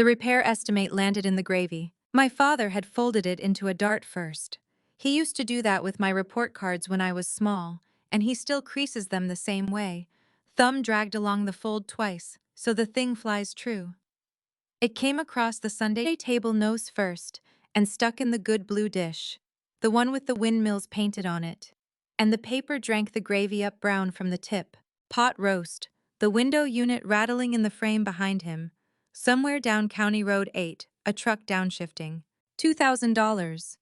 The repair estimate landed in the gravy. My father had folded it into a dart first. He used to do that with my report cards when I was small, and he still creases them the same way. Thumb dragged along the fold twice, so the thing flies true. It came across the Sunday table nose first, and stuck in the good blue dish, the one with the windmills painted on it. And the paper drank the gravy up brown from the tip. Pot roast, the window unit rattling in the frame behind him. Somewhere down County Road 8, a truck downshifting. $2,000.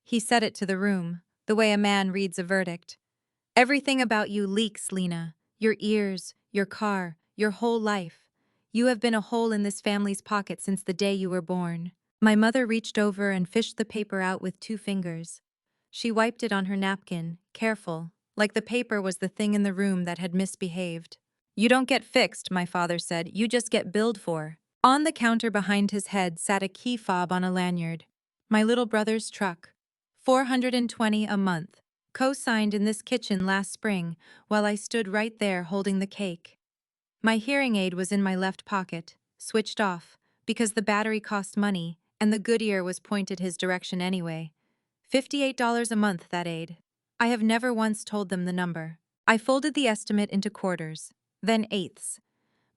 He said it to the room, the way a man reads a verdict. Everything about you leaks, Lena. Your ears, your car, your whole life. You have been a hole in this family's pocket since the day you were born. My mother reached over and fished the paper out with 2 fingers. She wiped it on her napkin, careful, like the paper was the thing in the room that had misbehaved. You don't get fixed, my father said, you just get billed for. On the counter behind his head sat a key fob on a lanyard. My little brother's truck. $420 a month. Co-signed in this kitchen last spring, while I stood right there holding the cake. My hearing aid was in my left pocket, switched off, because the battery cost money, and the good ear was pointed his direction anyway. $58 a month, that aid. I have never once told them the number. I folded the estimate into quarters, then eighths.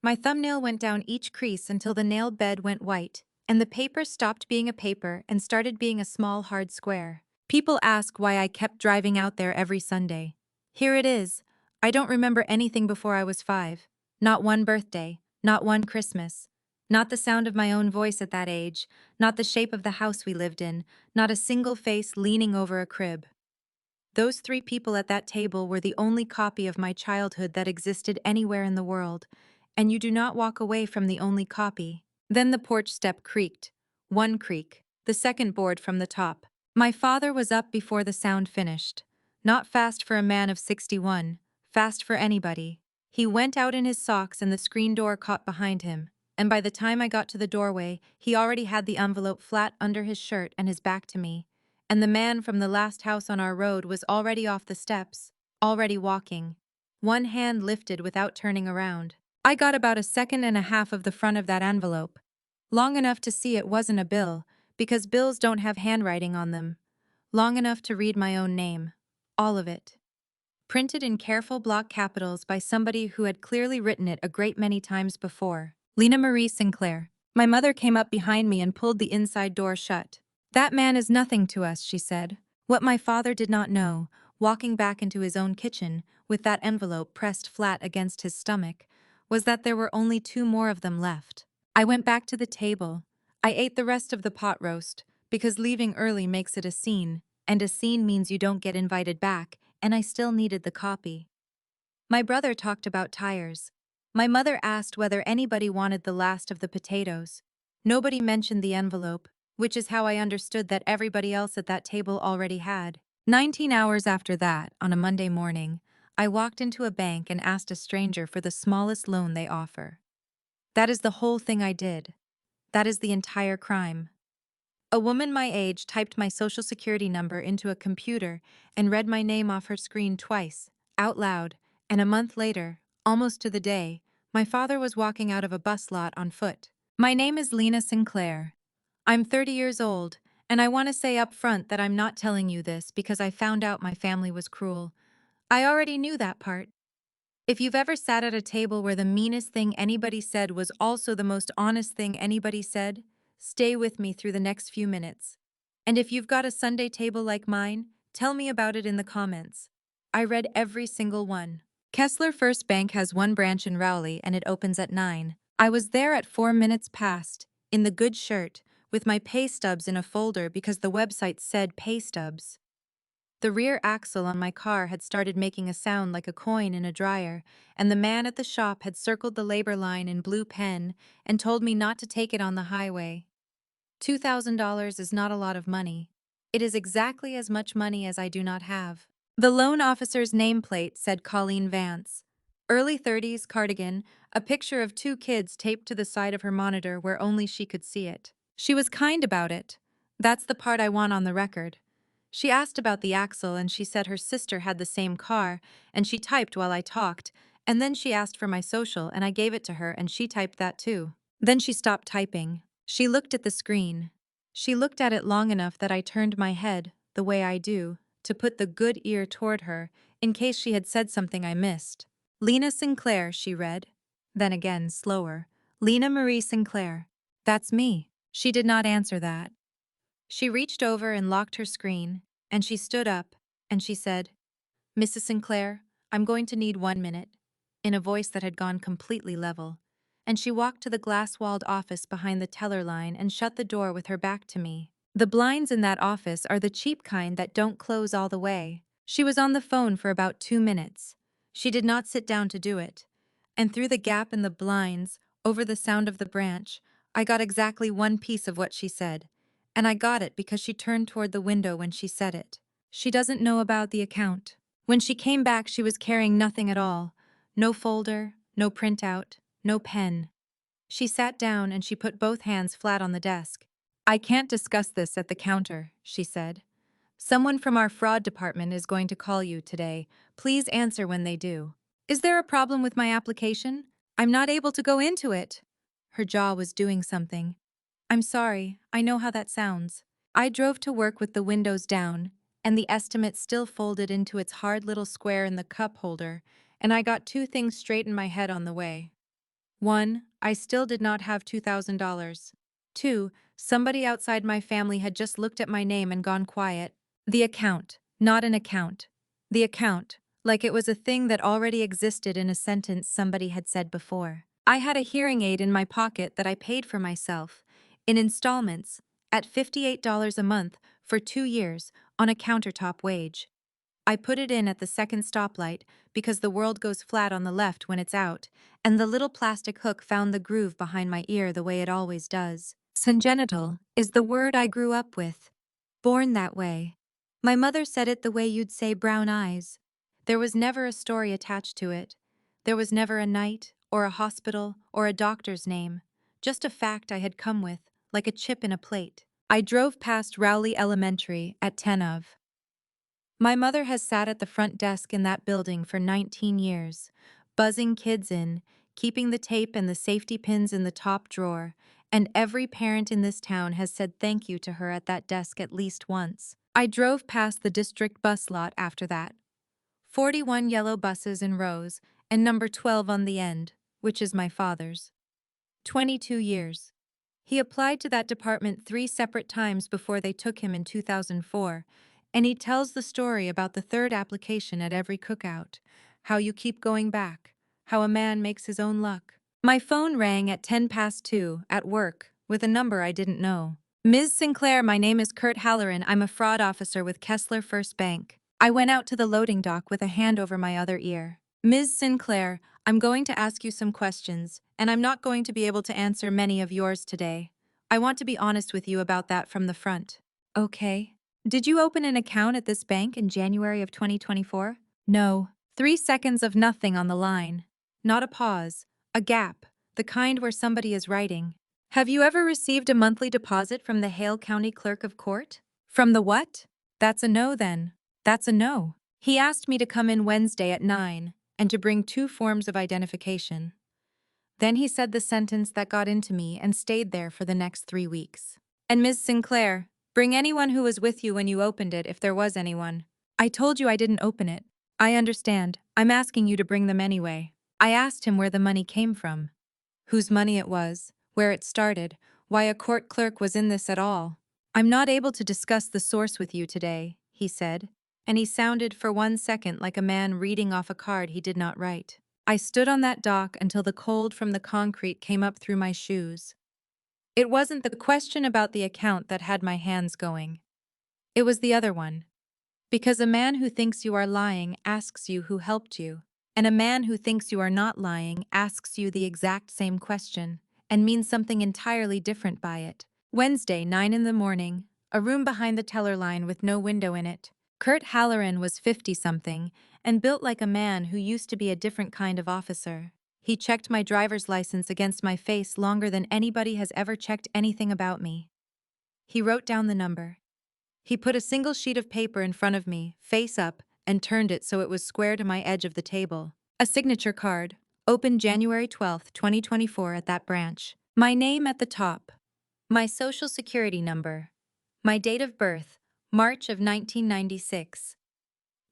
My thumbnail went down each crease until the nail bed went white, and the paper stopped being a paper and started being a small hard square. People ask why I kept driving out there every Sunday. Here it is. I don't remember anything before I was 5. Not one birthday, not one Christmas. Not the sound of my own voice at that age, not the shape of the house we lived in, not a single face leaning over a crib. Those 3 people at that table were the only copy of my childhood that existed anywhere in the world, and you do not walk away from the only copy. Then the porch step creaked. One creak, the second board from the top. My father was up before the sound finished. Not fast for a man of 61, fast for anybody. He went out in his socks and the screen door caught behind him, and by the time I got to the doorway, he already had the envelope flat under his shirt and his back to me. And the man from the last house on our road was already off the steps, already walking. One hand lifted without turning around. I got about a second and a half of the front of that envelope. Long enough to see it wasn't a bill, because bills don't have handwriting on them. Long enough to read my own name. All of it. Printed in careful block capitals by somebody who had clearly written it a great many times before. Lena Marie Sinclair. My mother came up behind me and pulled the inside door shut. That man is nothing to us, she said. What my father did not know, walking back into his own kitchen, with that envelope pressed flat against his stomach, was that there were only 2 more of them left. I went back to the table. I ate the rest of the pot roast, because leaving early makes it a scene, and a scene means you don't get invited back, and I still needed the copy. My brother talked about tires. My mother asked whether anybody wanted the last of the potatoes. Nobody mentioned the envelope, which is how I understood that everybody else at that table already had. 19 hours after that, on a Monday morning, I walked into a bank and asked a stranger for the smallest loan they offer. That is the whole thing I did. That is the entire crime. A woman my age typed my social security number into a computer and read my name off her screen twice, out loud, and a month later, almost to the day, my father was walking out of a bus lot on foot. My name is Lena Sinclair. I'm 30 years old, and I want to say up front that I'm not telling you this because I found out my family was cruel. I already knew that part. If you've ever sat at a table where the meanest thing anybody said was also the most honest thing anybody said, stay with me through the next few minutes. And if you've got a Sunday table like mine, tell me about it in the comments. I read every single one. Kessler First Bank has 1 branch in Rowley and it opens at 9. I was there at 4 minutes past, in the good shirt, with my pay stubs in a folder because the website said pay stubs. The rear axle on my car had started making a sound like a coin in a dryer, and the man at the shop had circled the labor line in blue pen and told me not to take it on the highway. $2,000 is not a lot of money. It is exactly as much money as I do not have. The loan officer's nameplate said Colleen Vance. Early 30s, cardigan, a picture of 2 kids taped to the side of her monitor where only she could see it. She was kind about it. That's the part I want on the record. She asked about the axle and she said her sister had the same car, and she typed while I talked, and then she asked for my social and I gave it to her and she typed that too. Then she stopped typing. She looked at the screen. She looked at it long enough that I turned my head, the way I do, to put the good ear toward her, in case she had said something I missed. Lena Sinclair, she read. Then again, slower. Lena Marie Sinclair. That's me. She did not answer that. She reached over and locked her screen, and she stood up, and she said, Mrs. Sinclair, I'm going to need 1 minute, in a voice that had gone completely level. And she walked to the glass-walled office behind the teller line and shut the door with her back to me. The blinds in that office are the cheap kind that don't close all the way. She was on the phone for about 2 minutes. She did not sit down to do it. And through the gap in the blinds, over the sound of the branch, I got exactly one piece of what she said. And I got it because she turned toward the window when she said it. She doesn't know about the account. When she came back, she was carrying nothing at all. No folder, no printout, no pen. She sat down and she put both hands flat on the desk. I can't discuss this at the counter, she said. Someone from our fraud department is going to call you today. Please answer when they do. Is there a problem with my application? I'm not able to go into it. Her jaw was doing something. I'm sorry, I know how that sounds. I drove to work with the windows down, and the estimate still folded into its hard little square in the cup holder, and I got two things straight in my head on the way. One, I still did not have $2,000. Two, somebody outside my family had just looked at my name and gone quiet. The account, not an account. The account, like it was a thing that already existed in a sentence somebody had said before. I had a hearing aid in my pocket that I paid for myself, in installments, at $58 a month for 2 years on a countertop wage. I put it in at the second stoplight because the world goes flat on the left when it's out, and the little plastic hook found the groove behind my ear the way it always does. Congenital is the word I grew up with. Born that way. My mother said it the way you'd say brown eyes. There was never a story attached to it. There was never a night, or a hospital, or a doctor's name. Just a fact I had come with, like a chip in a plate. I drove past Rowley Elementary at 10 of. My mother has sat at the front desk in that building for 19 years, buzzing kids in, keeping the tape and the safety pins in the top drawer, and every parent in this town has said thank you to her at that desk at least once. I drove past the district bus lot after that. 41 yellow buses in rows, and number 12 on the end, which is my father's. 22 years. He applied to that department 3 separate times before they took him in 2004, and he tells the story about the third application at every cookout, how you keep going back, how a man makes his own luck. My phone rang at 10 past 2 at work with a number I didn't know. Ms. Sinclair, my name is Kurt Halloran. I'm a fraud officer with Kessler First Bank. I went out to the loading dock with a hand over my other ear. Ms. Sinclair, I'm going to ask you some questions, and I'm not going to be able to answer many of yours today. I want to be honest with you about that from the front. Okay. Did you open an account at this bank in January of 2024? No. 3 seconds of nothing on the line. Not a pause. A gap. The kind where somebody is writing. Have you ever received a monthly deposit from the Hale County Clerk of Court? From the what? That's a no then. That's a no. He asked me to come in Wednesday at 9 and to bring 2 forms of identification. Then he said the sentence that got into me and stayed there for the next 3 weeks. And Ms. Sinclair, bring anyone who was with you when you opened it if there was anyone. I told you I didn't open it. I understand. I'm asking you to bring them anyway. I asked him where the money came from. Whose money it was, where it started, why a court clerk was in this at all. I'm not able to discuss the source with you today, he said, and he sounded for 1 second like a man reading off a card he did not write. I stood on that dock until the cold from the concrete came up through my shoes. It wasn't the question about the account that had my hands going. It was the other one. Because a man who thinks you are lying asks you who helped you, and a man who thinks you are not lying asks you the exact same question, and means something entirely different by it. Wednesday, 9 in the morning, a room behind the teller line with no window in it. Kurt Halloran was 50-something, and built like a man who used to be a different kind of officer. He checked my driver's license against my face longer than anybody has ever checked anything about me. He wrote down the number. He put a single sheet of paper in front of me, face up, and turned it so it was square to my edge of the table. A signature card, opened January 12, 2024 at that branch. My name at the top. My social security number. My date of birth, March of 1996.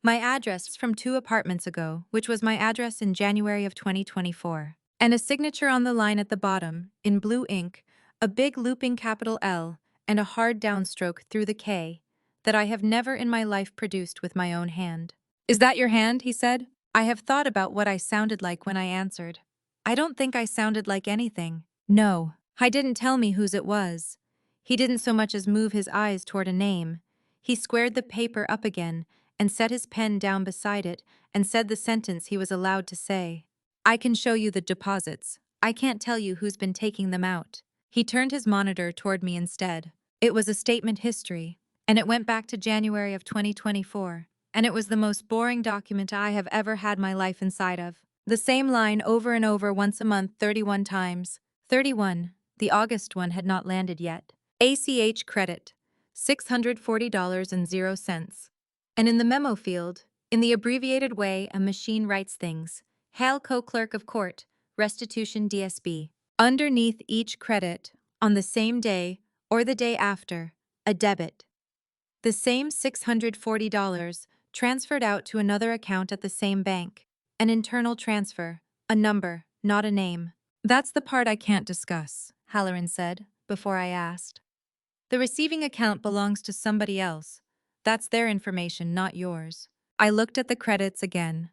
My address from 2 apartments ago, which was my address in January of 2024. And a signature on the line at the bottom, in blue ink, a big looping capital L, and a hard downstroke through the K, that I have never in my life produced with my own hand. Is that your hand? He said. I have thought about what I sounded like when I answered. I don't think I sounded like anything. No, he didn't tell me whose it was. He didn't so much as move his eyes toward a name. He squared the paper up again and set his pen down beside it and said the sentence he was allowed to say. I can show you the deposits. I can't tell you who's been taking them out. He turned his monitor toward me instead. It was a statement history, and it went back to January of 2024, and it was the most boring document I have ever had my life inside of. The same line over and over once a month 31 times. 31. The August one had not landed yet. ACH credit. $640.00. And in the memo field, in the abbreviated way a machine writes things, Hail Co-Clerk of Court, Restitution DSB. Underneath each credit, on the same day or the day after, a debit. The same $640 transferred out to another account at the same bank. An internal transfer, a number, not a name. That's the part I can't discuss, Halloran said, before I asked. The receiving account belongs to somebody else. That's their information, not yours. I looked at the credits again.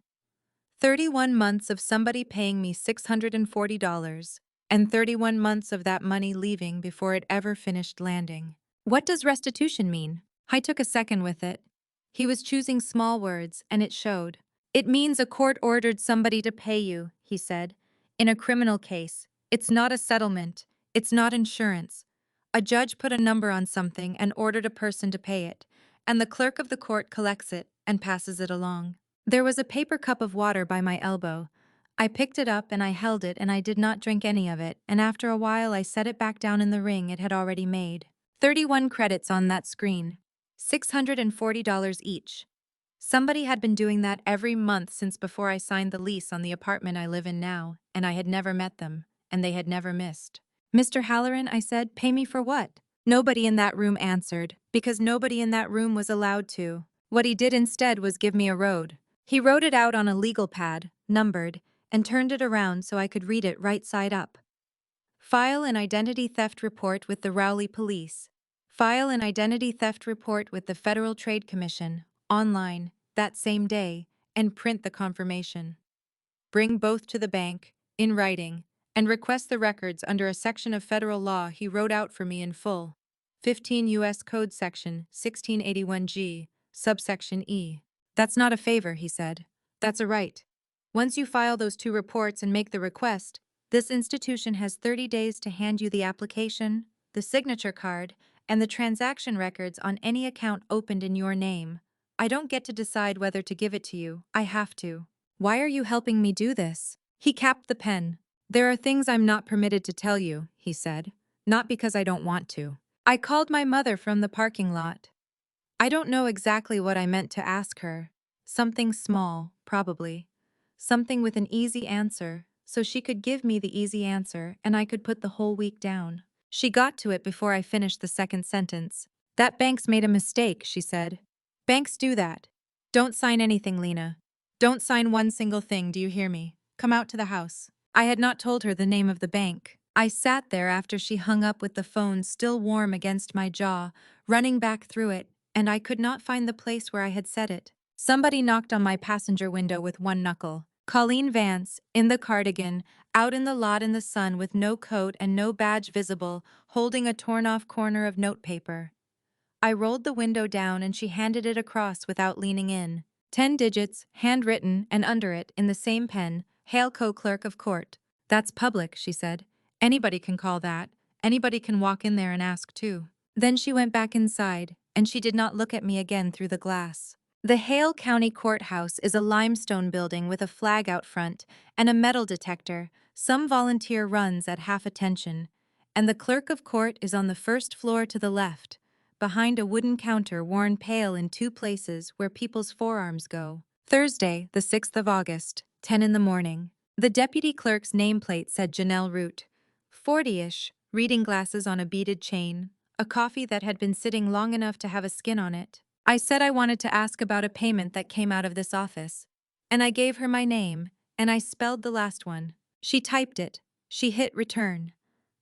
31 months of somebody paying me $640, and 31 months of that money leaving before it ever finished landing. What does restitution mean? I took a second with it. He was choosing small words, and it showed. It means a court ordered somebody to pay you, he said. In a criminal case, it's not a settlement, it's not insurance. A judge put a number on something and ordered a person to pay it, and the clerk of the court collects it and passes it along. There was a paper cup of water by my elbow. I picked it up and I held it and I did not drink any of it, and after a while I set it back down in the ring it had already made. 31 credits on that screen. $640 each. Somebody had been doing that every month since before I signed the lease on the apartment I live in now, and I had never met them, and they had never missed. Mr. Halloran, I said, pay me for what? Nobody in that room answered, because nobody in that room was allowed to. What he did instead was give me a road. He wrote it out on a legal pad, numbered, and turned it around so I could read it right side up. File an identity theft report with the Rowley Police. File an identity theft report with the Federal Trade Commission, online, that same day, and print the confirmation. Bring both to the bank, in writing, and request the records under a section of federal law he wrote out for me in full. 15 U.S. Code Section 1681G, subsection E. That's not a favor, he said. That's a right. Once you file those 2 reports and make the request, this institution has 30 days to hand you the application, the signature card, and the transaction records on any account opened in your name. I don't get to decide whether to give it to you, I have to. Why are you helping me do this? He capped the pen. There are things I'm not permitted to tell you, he said, not because I don't want to. I called my mother from the parking lot. I don't know exactly what I meant to ask her. Something small, probably. Something with an easy answer, so she could give me the easy answer and I could put the whole week down. She got to it before I finished the second sentence. That bank's made a mistake, she said. Banks do that. Don't sign anything, Lena. Don't sign one single thing, do you hear me? Come out to the house. I had not told her the name of the bank. I sat there after she hung up with the phone still warm against my jaw, running back through it, and I could not find the place where I had said it. Somebody knocked on my passenger window with one knuckle. Colleen Vance, in the cardigan, out in the lot in the sun with no coat and no badge visible, holding a torn-off corner of notepaper. I rolled the window down and she handed it across without leaning in. 10 digits, handwritten, and under it, in the same pen, Hail Co-Clerk of Court. That's public, she said. Anybody can call that. Anybody can walk in there and ask too. Then she went back inside, and she did not look at me again through the glass. The Hale County Courthouse is a limestone building with a flag out front and a metal detector some volunteer runs at half attention, and the clerk of court is on the first floor to the left, behind a wooden counter worn pale in 2 places where people's forearms go. Thursday, the 6th of August, 10 in the morning. The deputy clerk's nameplate said Janelle Root. 40-ish, reading glasses on a beaded chain, a coffee that had been sitting long enough to have a skin on it. I said I wanted to ask about a payment that came out of this office. And I gave her my name, and I spelled the last one. She typed it. She hit return.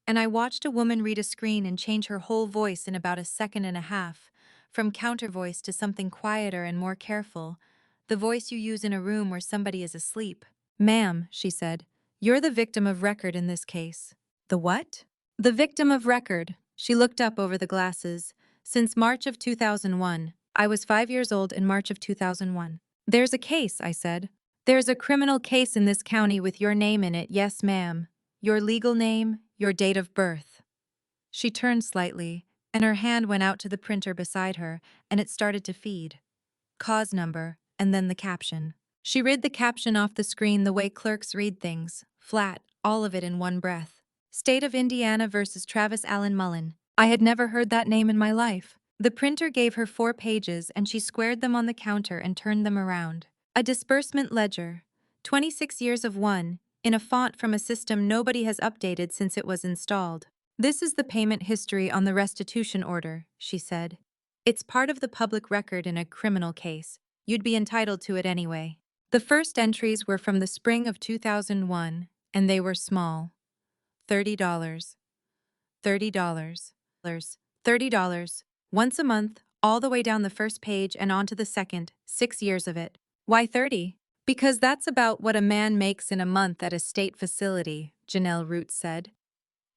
And I watched a woman read a screen and change her whole voice in about a second and a half, from counter voice to something quieter and more careful, the voice you use in a room where somebody is asleep. Ma'am, she said, you're the victim of record in this case. The what? The victim of record. She looked up over the glasses. Since March of 2001. I was 5 years old in March of 2001. There's a case, I said. There's a criminal case in this county with your name in it, yes ma'am. Your legal name, your date of birth. She turned slightly, and her hand went out to the printer beside her, and it started to feed. Cause number, and then the caption. She read the caption off the screen the way clerks read things, flat, all of it in one breath. State of Indiana versus Travis Allen Mullen. I had never heard that name in my life. The printer gave her 4 pages and she squared them on the counter and turned them around. A disbursement ledger. 26 years of one, in a font from a system nobody has updated since it was installed. This is the payment history on the restitution order, she said. It's part of the public record in a criminal case. You'd be entitled to it anyway. The first entries were from the spring of 2001, and they were small. $30. $30. $30. Once a month, all the way down the first page and onto the second, 6 years of it. Why 30? Because that's about what a man makes in a month at a state facility, Janelle Root said.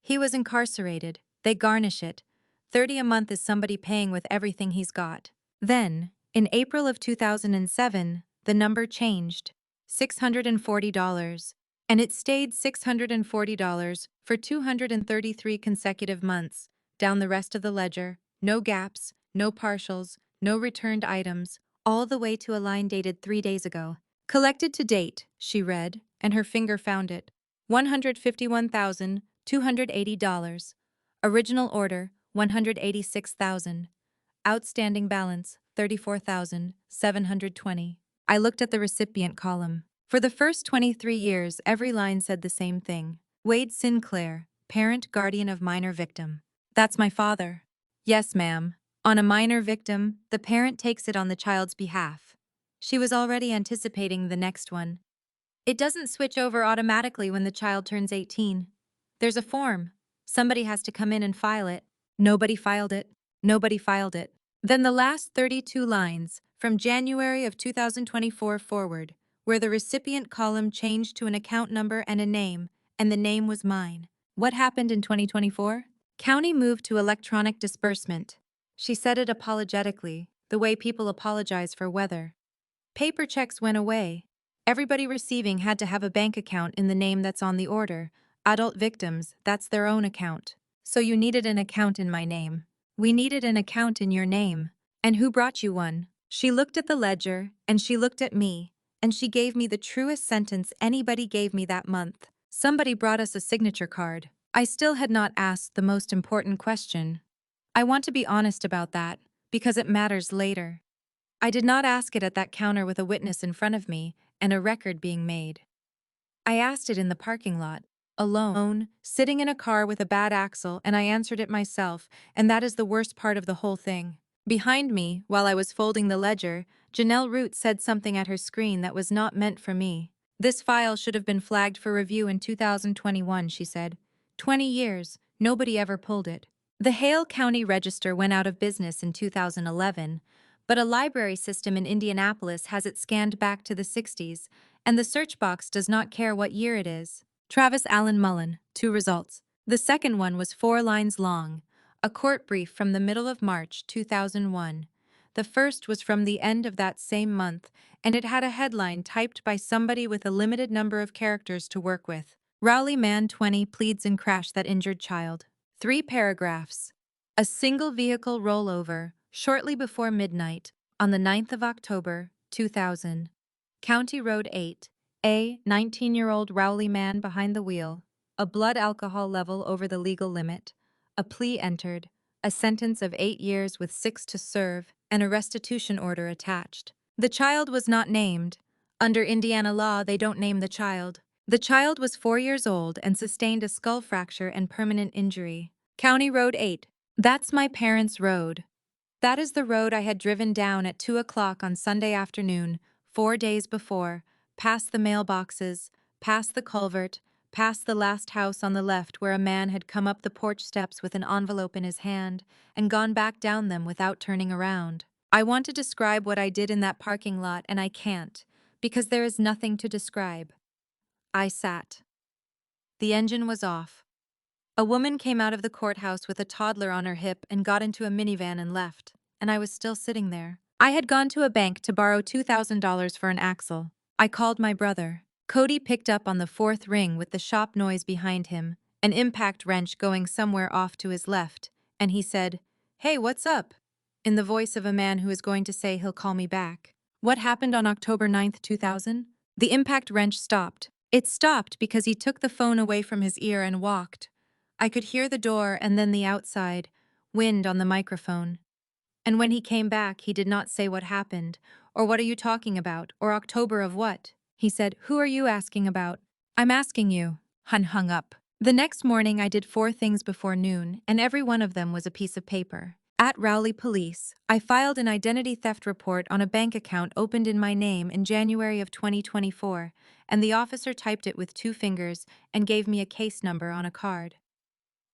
He was incarcerated. They garnish it. 30 a month is somebody paying with everything he's got. Then, in April of 2007, the number changed. $640. And it stayed $640 for 233 consecutive months. Down the rest of the ledger, no gaps, no partials, no returned items, all the way to a line dated 3 days ago. Collected to date, she read, and her finger found it. $151,280. Original order, $186,000. Outstanding balance, $34,720. I looked at the recipient column. For the first 23 years, every line said the same thing. Wade Sinclair, parent guardian of minor victim. That's my father. Yes, ma'am. On a minor victim, the parent takes it on the child's behalf. She was already anticipating the next one. It doesn't switch over automatically when the child turns 18. There's a form. Somebody has to come in and file it. Nobody filed it. Nobody filed it. Then the last 32 lines, from January of 2024 forward, where the recipient column changed to an account number and a name, and the name was mine. What happened in 2024? County moved to electronic disbursement. She said it apologetically, the way people apologize for weather. Paper checks went away. Everybody receiving had to have a bank account in the name that's on the order. Adult victims, that's their own account. So you needed an account in my name. We needed an account in your name. And who brought you one? She looked at the ledger, and she looked at me, and she gave me the truest sentence anybody gave me that month. Somebody brought us a signature card. I still had not asked the most important question. I want to be honest about that, because it matters later. I did not ask it at that counter with a witness in front of me and a record being made. I asked it in the parking lot, alone, sitting in a car with a bad axle, and I answered it myself, and that is the worst part of the whole thing. Behind me, while I was folding the ledger, Janelle Root said something at her screen that was not meant for me. This file should have been flagged for review in 2021, she said. 20 years, nobody ever pulled it. The Hale County Register went out of business in 2011, but a library system in Indianapolis has it scanned back to the 60s, and the search box does not care what year it is. Travis Allen Mullen, 2 results. The second one was 4 lines long, a court brief from the middle of March 2001. The first was from the end of that same month, and it had a headline typed by somebody with a limited number of characters to work with. Rowley man 20 pleads in crash that injured child. 3 paragraphs. A single vehicle rollover, shortly before midnight, on the 9th of October, 2000. County Road 8. A 19-year-old Rowley man behind the wheel. A blood alcohol level over the legal limit. A plea entered. A sentence of 8 years with 6 to serve, and a restitution order attached. The child was not named. Under Indiana law, they don't name the child. The child was 4 years old and sustained a skull fracture and permanent injury. County Road 8. That's my parents' road. That is the road I had driven down at 2 o'clock on Sunday afternoon, 4 days before, past the mailboxes, past the culvert, past the last house on the left where a man had come up the porch steps with an envelope in his hand and gone back down them without turning around. I want to describe what I did in that parking lot and I can't, because there is nothing to describe. I sat. The engine was off. A woman came out of the courthouse with a toddler on her hip and got into a minivan and left, and I was still sitting there. I had gone to a bank to borrow $2,000 for an axle. I called my brother. Cody picked up on the fourth ring with the shop noise behind him, an impact wrench going somewhere off to his left, and he said, "Hey, what's up?" in the voice of a man who is going to say he'll call me back. What happened on October 9th, 2000? The impact wrench stopped. It stopped because he took the phone away from his ear and walked. I could hear the door and then the outside, wind on the microphone. And when he came back, he did not say what happened, or what are you talking about, or October of what. He said, "Who are you asking about?" "I'm asking you." Hung up. The next morning I did 4 things before noon, and every one of them was a piece of paper. At Rowley Police, I filed an identity theft report on a bank account opened in my name in January of 2024, and the officer typed it with 2 fingers and gave me a case number on a card.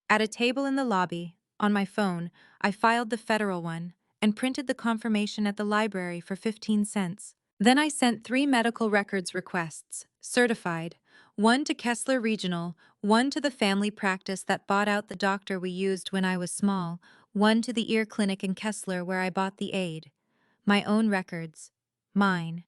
At a table in the lobby, on my phone, I filed the federal one and printed the confirmation at the library for 15 cents. Then I sent 3 medical records requests, certified, one to Kessler Regional, one to the family practice that bought out the doctor we used when I was small, one to the ear clinic in Kessler where I bought the aid. My own records. Mine.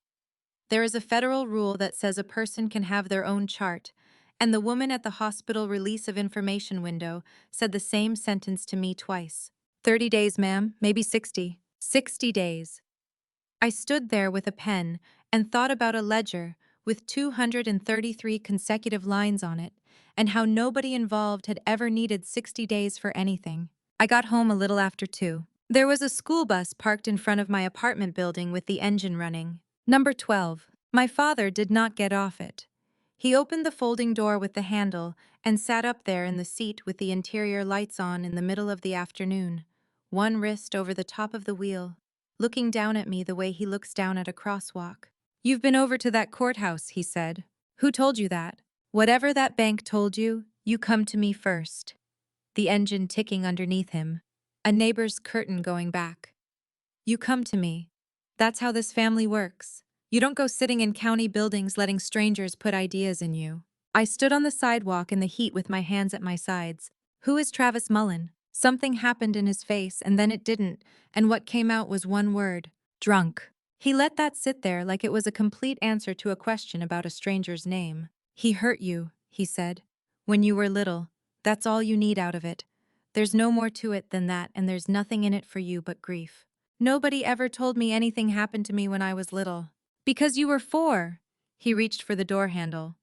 There is a federal rule that says a person can have their own chart, and the woman at the hospital release of information window said the same sentence to me twice. 30 days, ma'am, maybe 60. 60 days. I stood there with a pen and thought about a ledger with 233 consecutive lines on it, and how nobody involved had ever needed 60 days for anything. I got home a little after 2. There was a school bus parked in front of my apartment building with the engine running. Number 12. My father did not get off it. He opened the folding door with the handle and sat up there in the seat with the interior lights on in the middle of the afternoon, one wrist over the top of the wheel, looking down at me the way he looks down at a crosswalk. "You've been over to that courthouse," he said. "Who told you that?" "Whatever that bank told you, you come to me first." The engine ticking underneath him. A neighbor's curtain going back. "You come to me. That's how this family works. You don't go sitting in county buildings letting strangers put ideas in you." I stood on the sidewalk in the heat with my hands at my sides. "Who is Travis Mullen?" Something happened in his face and then it didn't, and what came out was one word: drunk. He let that sit there like it was a complete answer to a question about a stranger's name. "He hurt you," he said. "When you were little. That's all you need out of it. There's no more to it than that, and there's nothing in it for you but grief. Nobody ever told me anything happened to me when I was little." "Because you were 4. He reached for the door handle.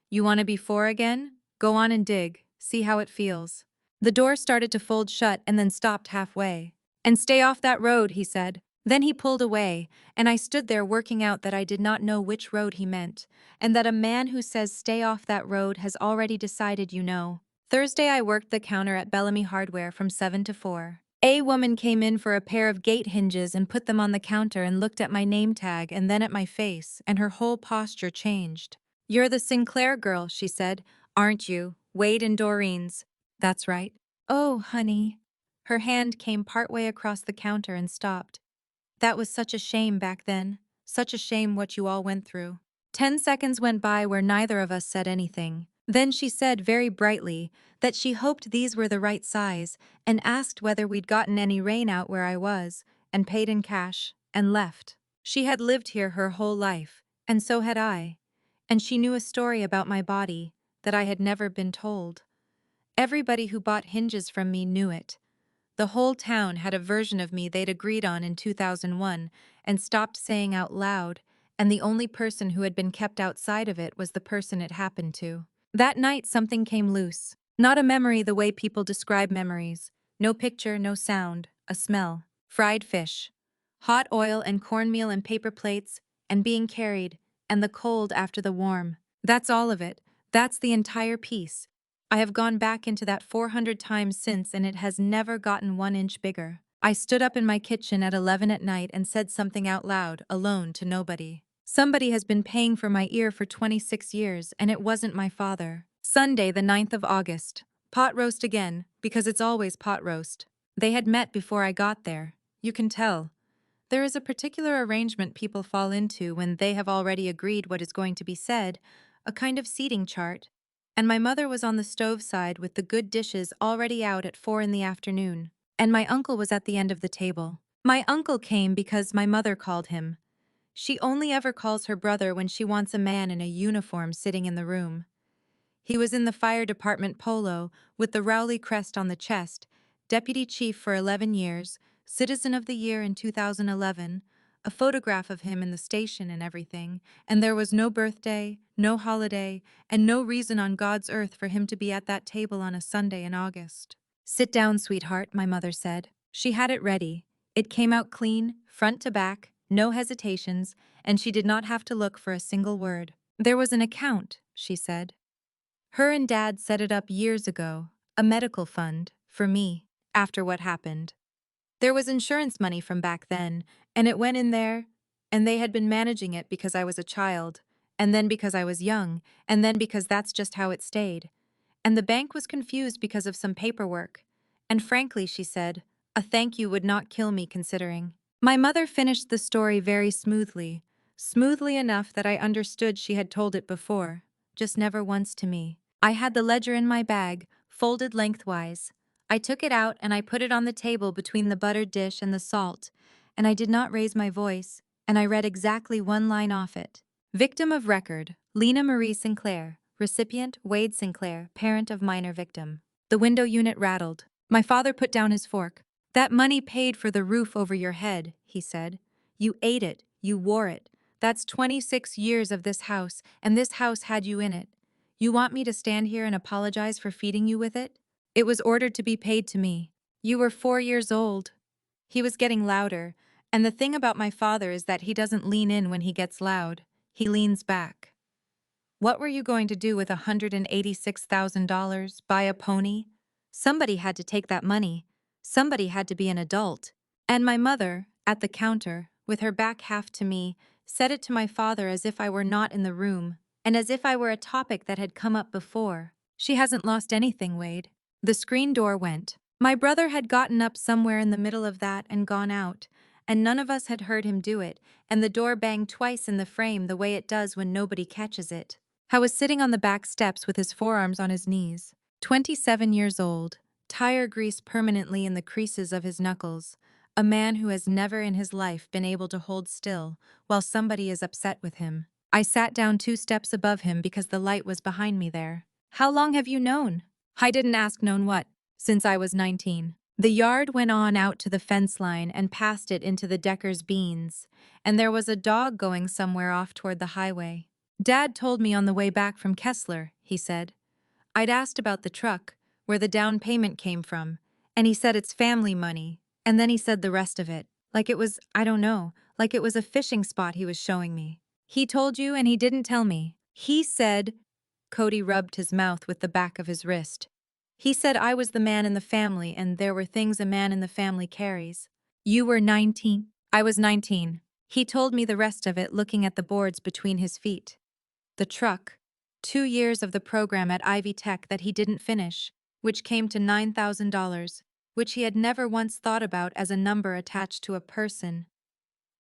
"You want to be 4 again? Go on and dig. See how it feels." The door started to fold shut and then stopped halfway. "And stay off that road," he said. Then he pulled away, and I stood there working out that I did not know which road he meant, and that a man who says stay off that road has already decided you know. Thursday I worked the counter at Bellamy Hardware from 7 to 4. A woman came in for a pair of gate hinges and put them on the counter and looked at my name tag and then at my face, and her whole posture changed. "You're the Sinclair girl," she said, "aren't you? Wade and Doreen's." "That's right." "Oh, honey." Her hand came partway across the counter and stopped. "That was such a shame back then. Such a shame what you all went through." 10 seconds went by where neither of us said anything. Then she said very brightly that she hoped these were the right size and asked whether we'd gotten any rain out where I was, and paid in cash, and left. She had lived here her whole life, and so had I. And she knew a story about my body that I had never been told. Everybody who bought hinges from me knew it. The whole town had a version of me they'd agreed on in 2001 and stopped saying out loud, and the only person who had been kept outside of it was the person it happened to. That night something came loose. Not a memory the way people describe memories. No picture, no sound, a smell. Fried fish. Hot oil and cornmeal and paper plates, and being carried, and the cold after the warm. That's all of it. That's the entire piece. I have gone back into that 400 times since and it has never gotten 1 inch bigger. I stood up in my kitchen at 11 at night and said something out loud, alone, to nobody. Somebody has been paying for my ear for 26 years, and it wasn't my father. Sunday, the 9th of August. Pot roast again, because it's always pot roast. They had met before I got there. You can tell. There is a particular arrangement people fall into when they have already agreed what is going to be said, a kind of seating chart. And my mother was on the stove side with the good dishes already out at 4 in the afternoon. And my uncle was at the end of the table. My uncle came because my mother called him. She only ever calls her brother when she wants a man in a uniform sitting in the room. He was in the fire department polo, with the Rowley crest on the chest, deputy chief for 11 years, citizen of the year in 2011, a photograph of him in the station and everything, and there was no birthday, no holiday, and no reason on God's earth for him to be at that table on a Sunday in August. "Sit down, sweetheart," my mother said. She had it ready. It came out clean, front to back, no hesitations, and she did not have to look for a single word. "There was an account," she said. "Her and Dad set it up years ago, a medical fund, for me, after what happened. There was insurance money from back then, and it went in there, and they had been managing it because I was a child, and then because I was young, and then because that's just how it stayed. And the bank was confused because of some paperwork. And frankly," she said, "a thank you would not kill me considering." My mother finished the story very smoothly, smoothly enough that I understood she had told it before, just never once to me. I had the ledger in my bag, folded lengthwise. I took it out and I put it on the table between the buttered dish and the salt, and I did not raise my voice, and I read exactly one line off it. "Victim of record, Lena Marie Sinclair. Recipient, Wade Sinclair, parent of minor victim." The window unit rattled. My father put down his fork. "That money paid for the roof over your head," he said. "You ate it, you wore it. That's 26 years of this house, and this house had you in it. You want me to stand here and apologize for feeding you with it? It was ordered to be paid to me. You were 4 years old." He was getting louder, and the thing about my father is that he doesn't lean in when he gets loud. He leans back. "What were you going to do with $186,000? Buy a pony?" Somebody had to take that money. Somebody had to be an adult. And my mother, at the counter, with her back half to me, said it to my father as if I were not in the room, and as if I were a topic that had come up before. "She hasn't lost anything, Wade." The screen door went. My brother had gotten up somewhere in the middle of that and gone out, and none of us had heard him do it, and the door banged twice in the frame the way it does when nobody catches it. I was sitting on the back steps with his forearms on his knees. 27 years old, tire grease permanently in the creases of his knuckles, a man who has never in his life been able to hold still while somebody is upset with him. I sat down 2 steps above him because the light was behind me there. "How long have you known?" I didn't ask known what. "Since I was 19. The yard went on out to the fence line and past it into the Decker's beans, and there was a dog going somewhere off toward the highway. Dad told me on the way back from Kessler," he said. "I'd asked about the truck, where the down payment came from, and he said it's family money, and then he said the rest of it. Like it was, I don't know, like it was a fishing spot he was showing me." "He told you and he didn't tell me." "He said," Cody rubbed his mouth with the back of his wrist. "He said I was the man in the family and there were things a man in the family carries." "You were 19. "I was 19. He told me the rest of it looking at the boards between his feet. The truck. 2 years of the program at Ivy Tech that he didn't finish, which came to $9,000, which he had never once thought about as a number attached to a person.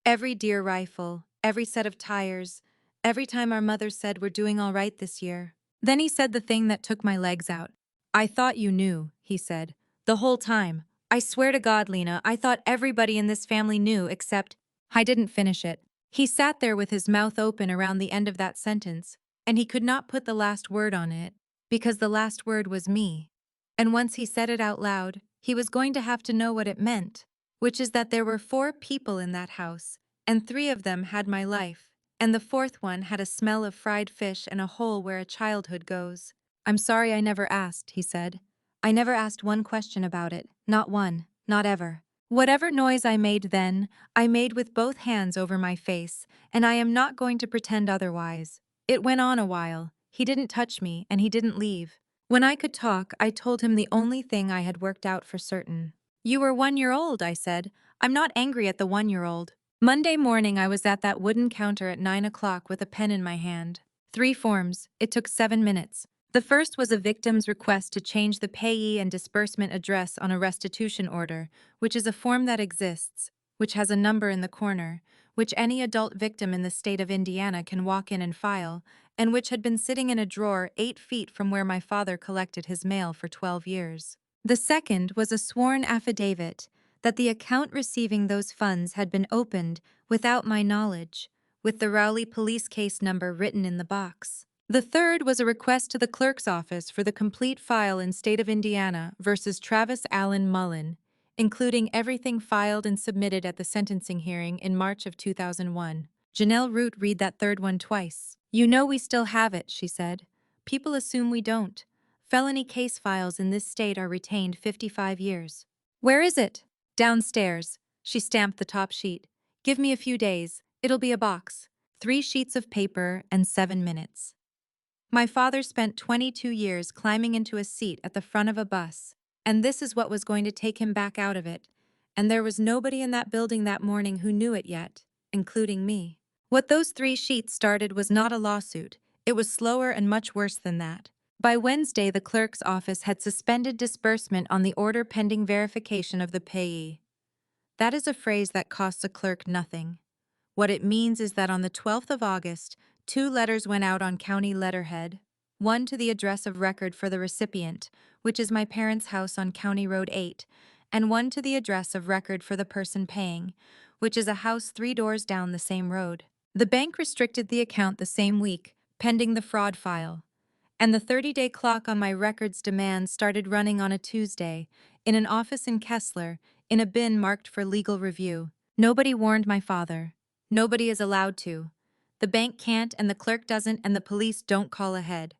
Every deer rifle, every set of tires, every time our mother said we're doing all right this year. Then he said the thing that took my legs out. "I thought you knew," he said. "The whole time. I swear to God, Lena, I thought everybody in this family knew except—" I didn't finish it. He sat there with his mouth open around the end of that sentence, and he could not put the last word on it, because the last word was me. And once he said it out loud, he was going to have to know what it meant, which is that there were 4 people in that house, and 3 of them had my life, and the 4th one had a smell of fried fish and a hole where a childhood goes. "I'm sorry I never asked," he said. "I never asked one question about it, not one, not ever. Whatever noise I made then, I made with both hands over my face, and I am not going to pretend otherwise. It went on a while, He didn't touch me, and he didn't leave. When I could talk, I told him the only thing I had worked out for certain. You were 1 year old, I said. I'm not angry at the 1 year old. Monday morning, I was at that wooden counter at 9 o'clock with a pen in my hand. 3 forms. It took 7 minutes. The first was a victim's request to change the payee and disbursement address on a restitution order, which is a form that exists, which has a number in the corner, which any adult victim in the state of Indiana can walk in and file, and which had been sitting in a drawer 8 feet from where my father collected his mail for 12 years. The second was a sworn affidavit that the account receiving those funds had been opened without my knowledge, with the Rowley police case number written in the box. The third was a request to the clerk's office for the complete file in State of Indiana versus Travis Allen Mullen, including everything filed and submitted at the sentencing hearing in March of 2001. Janelle Root read that third one twice. You know we still have it, she said. People assume we don't. Felony case files in this state are retained 55 years. Where is it? Downstairs. She stamped the top sheet. Give me a few days. It'll be a box. 3 sheets of paper and 7 minutes. My father spent 22 years climbing into a seat at the front of a bus, and this is what was going to take him back out of it. And there was nobody in that building that morning who knew it yet, including me. What those 3 sheets started was not a lawsuit. It was slower and much worse than that. By Wednesday, the clerk's office had suspended disbursement on the order pending verification of the payee. That is a phrase that costs a clerk nothing. What it means is that on the 12th of August, 2 letters went out on county letterhead, one to the address of record for the recipient, which is my parents' house on County Road 8, and one to the address of record for the person paying, which is a house 3 doors down the same road. The bank restricted the account the same week, pending the fraud file. And the 30-day clock on my records demand started running on a Tuesday, in an office in Kessler, in a bin marked for legal review. Nobody warned my father. Nobody is allowed to. The bank can't, and the clerk doesn't, and the police don't call ahead.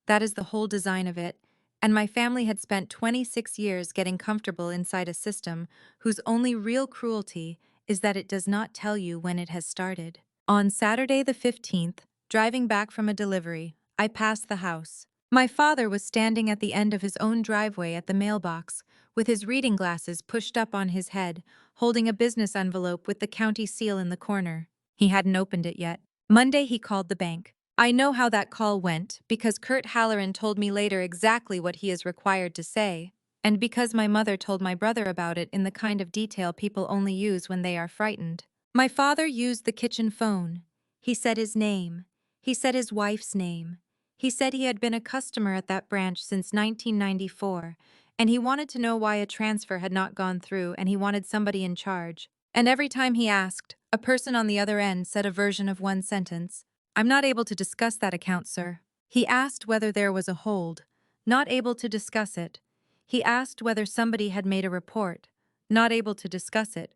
That is the whole design of it, and my family had spent 26 years getting comfortable inside a system whose only real cruelty is that it does not tell you when it has started. On Saturday the 15th, driving back from a delivery, I passed the house. My father was standing at the end of his own driveway at the mailbox, with his reading glasses pushed up on his head, holding a business envelope with the county seal in the corner. He hadn't opened it yet. Monday he called the bank. I know how that call went, because Kurt Halloran told me later exactly what he is required to say, and because my mother told my brother about it in the kind of detail people only use when they are frightened. My father used the kitchen phone. He said his name. He said his wife's name. He said he had been a customer at that branch since 1994, and he wanted to know why a transfer had not gone through, and he wanted somebody in charge. And every time he asked, a person on the other end said a version of one sentence. I'm not able to discuss that account, sir. He asked whether there was a hold. Not able to discuss it. He asked whether somebody had made a report. Not able to discuss it.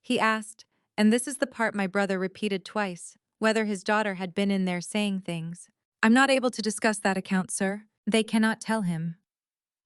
He asked, and this is the part my brother repeated twice, whether his daughter had been in there saying things. I'm not able to discuss that account, sir. They cannot tell him.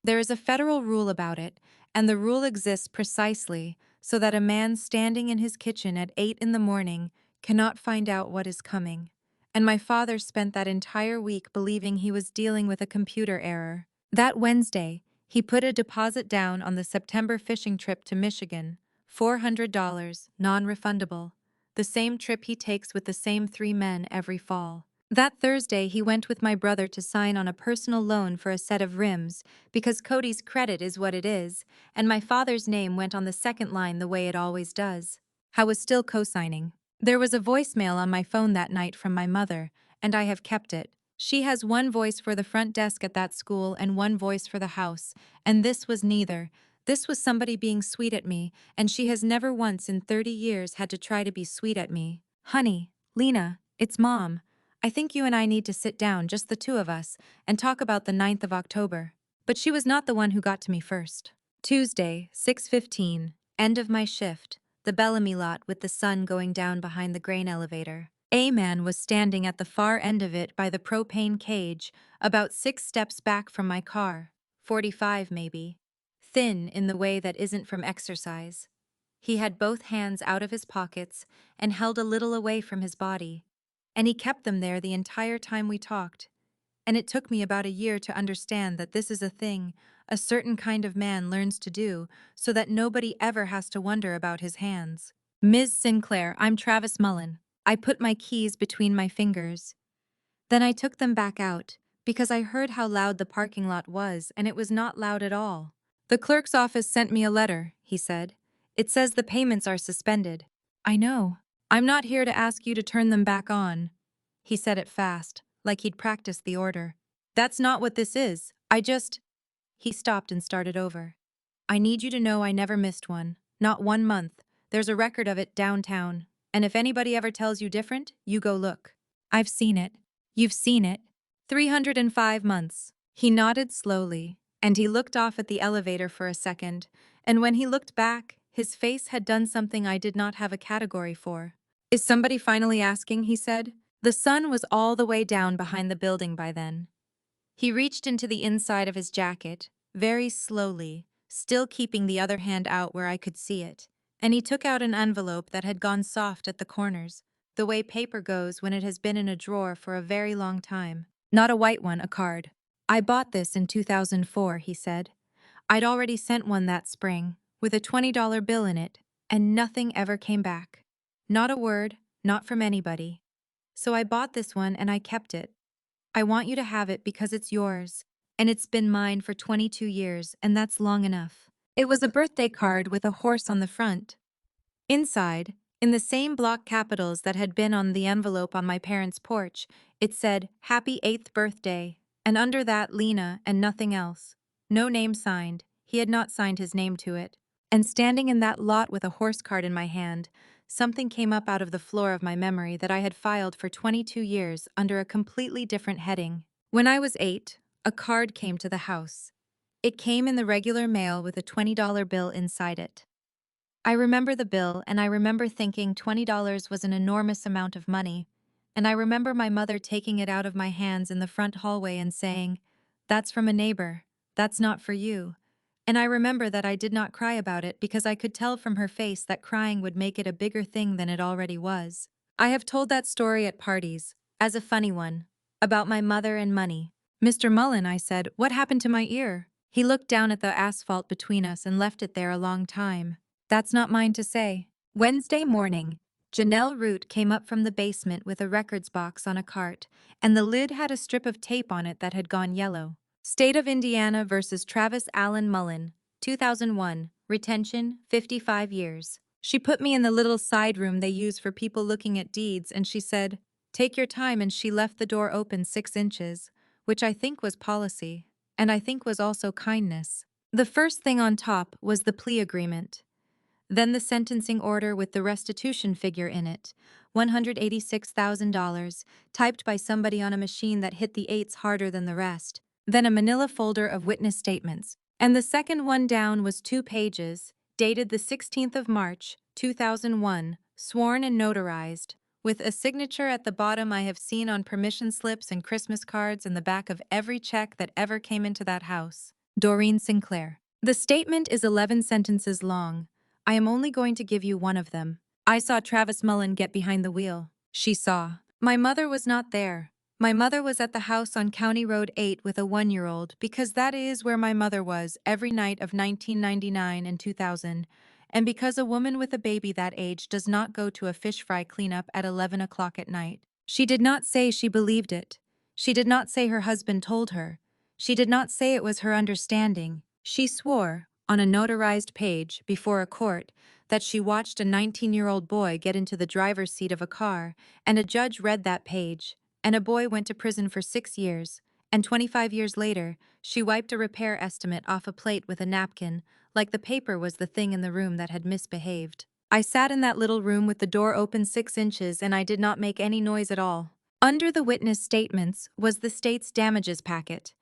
There is a federal rule about it, and the rule exists precisely so that a man standing in his kitchen at 8 in the morning cannot find out what is coming. And my father spent that entire week believing he was dealing with a computer error. That Wednesday, he put a deposit down on the September fishing trip to Michigan, $400, non-refundable, the same trip he takes with the same 3 men every fall. That Thursday, he went with my brother to sign on a personal loan for a set of rims, because Cody's credit is what it is, and my father's name went on the second line the way it always does. I was still co-signing. There was a voicemail on my phone that night from my mother, and I have kept it. She has one voice for the front desk at that school and one voice for the house, and this was neither. This was somebody being sweet at me, and she has never once in 30 years had to try to be sweet at me. Honey, Lena, it's Mom. I think you and I need to sit down, just the 2 of us, and talk about the 9th of October. But she was not the one who got to me first. Tuesday, 6:15, end of my shift, the Bellamy lot with the sun going down behind the grain elevator. A man was standing at the far end of it by the propane cage, about 6 steps back from my car, 45 maybe. Thin in the way that isn't from exercise. He had both hands out of his pockets and held a little away from his body. And he kept them there the entire time we talked. and it took me about a year to understand that this is a thing a certain kind of man learns to do so that nobody ever has to wonder about his hands. Ms. Sinclair, I'm Travis Mullen. I put my keys between my fingers. Then I took them back out, because I heard how loud the parking lot was, and it was not loud at all. The clerk's office sent me a letter, he said. It says the payments are suspended. I know. I'm not here to ask you to turn them back on. He said it fast, like he'd practiced the order. That's not what this is. He stopped and started over. I need you to know I never missed one. Not 1 month. There's a record of it downtown. And if anybody ever tells you different, you go look. I've seen it. You've seen it. 305 months. He nodded slowly, and he looked off at the elevator for a second, and when he looked back, his face had done something I did not have a category for. Is somebody finally asking? He said. The sun was all the way down behind the building by then. He reached into the inside of his jacket, very slowly, still keeping the other hand out where I could see it, and he took out an envelope that had gone soft at the corners, the way paper goes when it has been in a drawer for a very long time. Not a white one, a card. I bought this in 2004, he said. I'd already sent one that spring, with a $20 bill in it, and nothing ever came back. Not a word, not from anybody. So I bought this one and I kept it. I want you to have it because it's yours, and it's been mine for 22 years, and that's long enough. It was a birthday card with a horse on the front. Inside, in the same block capitals that had been on the envelope on my parents' porch, it said, Happy 8th birthday, and under that, Lena, and nothing else. No name signed. He had not signed his name to it. And standing in that lot with a horse card in my hand, something came up out of the floor of my memory that I had filed for 22 years under a completely different heading. When I was 8, a card came to the house. It came in the regular mail with a $20 bill inside it. I remember the bill, and I remember thinking $20 was an enormous amount of money, and I remember my mother taking it out of my hands in the front hallway and saying, That's from a neighbor. That's not for you. And I remember that I did not cry about it because I could tell from her face that crying would make it a bigger thing than it already was. I have told that story at parties, as a funny one, about my mother and money. Mr. Mullen, I said, what happened to my ear? He looked down at the asphalt between us and left it there a long time. That's not mine to say. Wednesday morning, Janelle Root came up from the basement with a records box on a cart, and the lid had a strip of tape on it that had gone yellow. State of Indiana versus Travis Allen Mullen, 2001, retention, 55 years. She put me in the little side room they use for people looking at deeds, and she said, Take your time, and she left the door open 6 inches, which I think was policy, and I think was also kindness. The first thing on top was the plea agreement. Then the sentencing order with the restitution figure in it, $186,000, typed by somebody on a machine that hit the eights harder than the rest. Then a manila folder of witness statements. And the second one down was 2 pages, dated the 16th of March, 2001, sworn and notarized, with a signature at the bottom I have seen on permission slips and Christmas cards and the back of every check that ever came into that house. Doreen Sinclair. The statement is 11 sentences long. I am only going to give you one of them. I saw Travis Mullen get behind the wheel. She saw. My mother was not there. My mother was at the house on County Road 8 with a 1-year-old because that is where my mother was every night of 1999 and 2000, and because a woman with a baby that age does not go to a fish fry cleanup at 11 o'clock at night. She did not say she believed it. She did not say her husband told her. She did not say it was her understanding. She swore, on a notarized page, before a court, that she watched a 19-year-old boy get into the driver's seat of a car, and a judge read that page, and a boy went to prison for 6 years, and 25 years later, she wiped a repair estimate off a plate with a napkin, like the paper was the thing in the room that had misbehaved. I sat in that little room with the door open 6 inches, and I did not make any noise at all. Under the witness statements was the state's damages packet.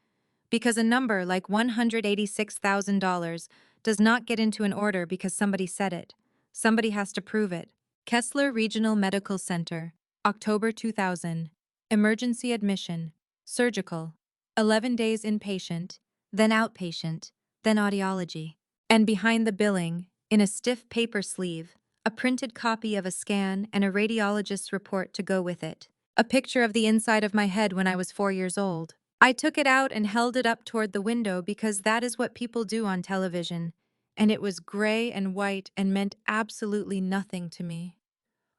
Because a number like $186,000 does not get into an order because somebody said it. Somebody has to prove it. Kessler Regional Medical Center, October 2000. Emergency admission. Surgical. 11 days inpatient, then outpatient, then audiology. And behind the billing, in a stiff paper sleeve, a printed copy of a scan and a radiologist's report to go with it. A picture of the inside of my head when I was 4 years old. I took it out and held it up toward the window because that is what people do on television, and it was gray and white and meant absolutely nothing to me.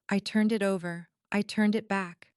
I turned it over. I turned it back.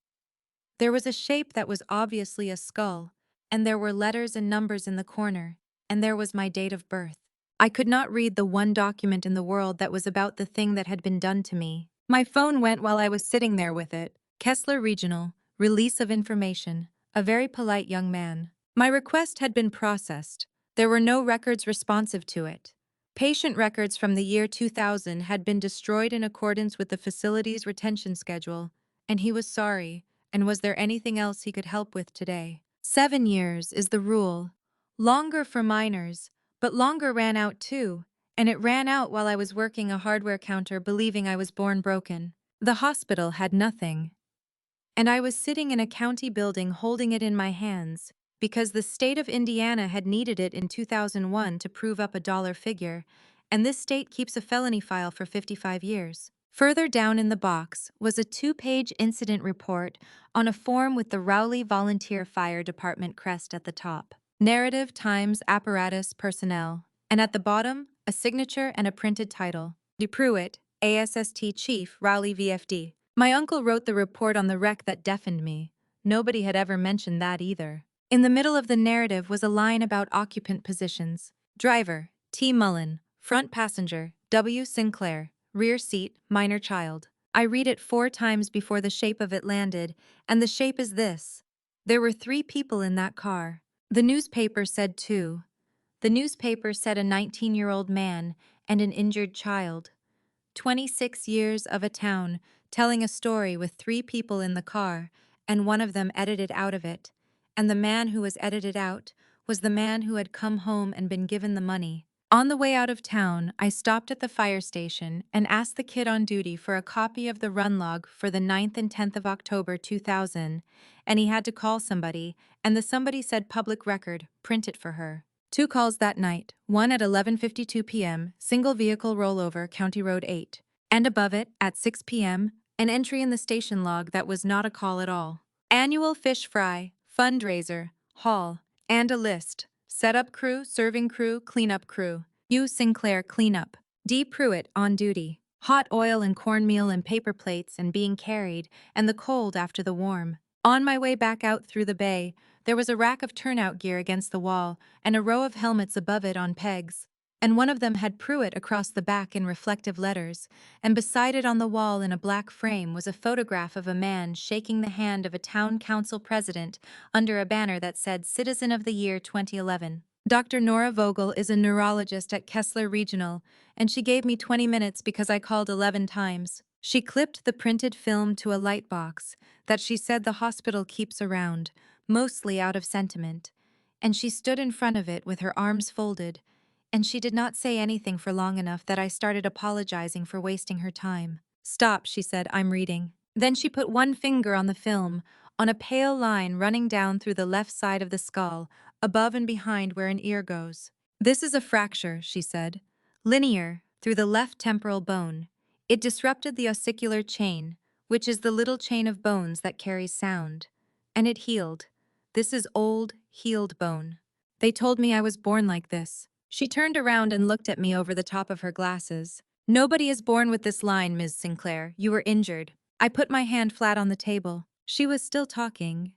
There was a shape that was obviously a skull, and there were letters and numbers in the corner, and there was my date of birth. I could not read the one document in the world that was about the thing that had been done to me. My phone went while I was sitting there with it. Kessler Regional, release of information, a very polite young man. My request had been processed. There were no records responsive to it. Patient records from the year 2000 had been destroyed in accordance with the facility's retention schedule, and he was sorry. And was there anything else he could help with today? 7 years is the rule. Longer for minors, but longer ran out too, and it ran out while I was working a hardware counter believing I was born broken. The hospital had nothing. And I was sitting in a county building holding it in my hands because the state of Indiana had needed it in 2001 to prove up a dollar figure, and this state keeps a felony file for 55 years. Further down in the box was a 2-page incident report on a form with the Rowley Volunteer Fire Department crest at the top. Narrative times apparatus personnel. And at the bottom, a signature and a printed title. D. Pruitt, ASST Chief, Rowley VFD. My uncle wrote the report on the wreck that deafened me. Nobody had ever mentioned that either. In the middle of the narrative was a line about occupant positions. Driver, T. Mullen. Front passenger, W. Sinclair. Rear seat, minor child. I read it 4 times before the shape of it landed, and the shape is this. There were 3 people in that car. The newspaper said 2. The newspaper said a 19-year-old man and an injured child. 26 years of a town telling a story with 3 people in the car, and one of them edited out of it. And the man who was edited out was the man who had come home and been given the money. On the way out of town, I stopped at the fire station and asked the kid on duty for a copy of the run log for the 9th and 10th of October 2000, and he had to call somebody, and the somebody said public record, print it for her. 2 calls that night, one at 11:52 p.m., single vehicle rollover, County Road 8. And above it, at 6 p.m., an entry in the station log that was not a call at all. Annual fish fry, fundraiser, hall, and a list. Setup crew, serving crew, cleanup crew. U. Sinclair, cleanup. D. Pruitt, on duty. Hot oil and cornmeal and paper plates and being carried, and the cold after the warm. On my way back out through the bay, there was a rack of turnout gear against the wall and a row of helmets above it on pegs, and one of them had Pruitt across the back in reflective letters, and beside it on the wall in a black frame was a photograph of a man shaking the hand of a town council president under a banner that said Citizen of the Year 2011. Dr. Nora Vogel is a neurologist at Kessler Regional, and she gave me 20 minutes because I called 11 times. She clipped the printed film to a light box that she said the hospital keeps around, mostly out of sentiment, and she stood in front of it with her arms folded, and she did not say anything for long enough that I started apologizing for wasting her time. "Stop," she said, "I'm reading." Then she put one finger on the film, on a pale line running down through the left side of the skull, above and behind where an ear goes. "This is a fracture," she said. "Linear, through the left temporal bone. It disrupted the ossicular chain, which is the little chain of bones that carries sound. And it healed. This is old, healed bone. They told me I was born like this." She turned around and looked at me over the top of her glasses. "Nobody is born with this line, Ms. Sinclair. You were injured." I put my hand flat on the table. She was still talking.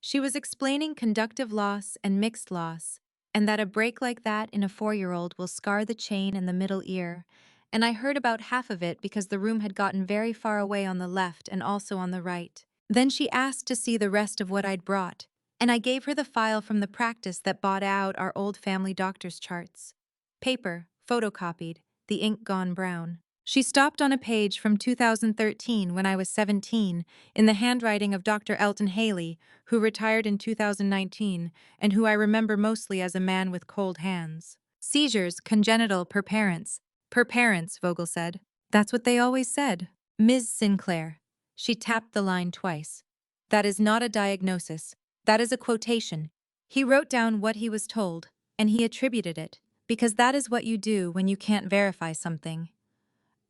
She was explaining conductive loss and mixed loss, and that a break like that in a 4-year-old will scar the chain and the middle ear, and I heard about half of it because the room had gotten very far away on the left and also on the right. Then she asked to see the rest of what I'd brought, and I gave her the file from the practice that bought out our old family doctor's charts. Paper, photocopied, the ink gone brown. She stopped on a page from 2013 when I was 17, in the handwriting of Dr. Elton Haley, who retired in 2019, and who I remember mostly as a man with cold hands. "Seizures, congenital, per parents." "Per parents," Vogel said. "That's what they always said." "Ms. Sinclair." She tapped the line twice. "That is not a diagnosis. That is a quotation." He wrote down what he was told, and he attributed it, because that is what you do when you can't verify something.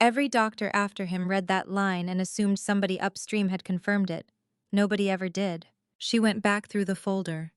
Every doctor after him read that line and assumed somebody upstream had confirmed it. Nobody ever did. She went back through the folder.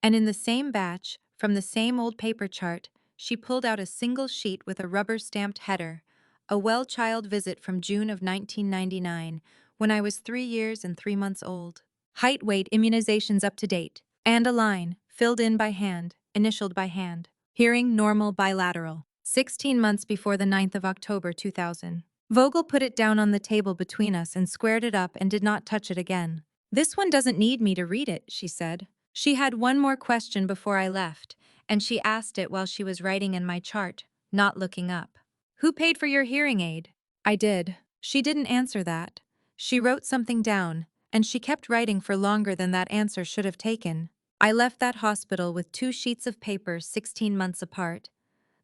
And in the same batch, from the same old paper chart, she pulled out a single sheet with a rubber-stamped header, a well-child visit from June of 1999, when I was 3 years and 3 months old. Height, weight, immunizations up to date. And a line, filled in by hand, initialed by hand. Hearing normal bilateral. 16 months before the 9th of October 2000. Vogel put it down on the table between us and squared it up and did not touch it again. "This one doesn't need me to read it," she said. She had one more question before I left, and she asked it while she was writing in my chart, not looking up. "Who paid for your hearing aid?" I did. She didn't answer that. She wrote something down, and she kept writing for longer than that answer should have taken. I left that hospital with 2 sheets of paper 16 months apart.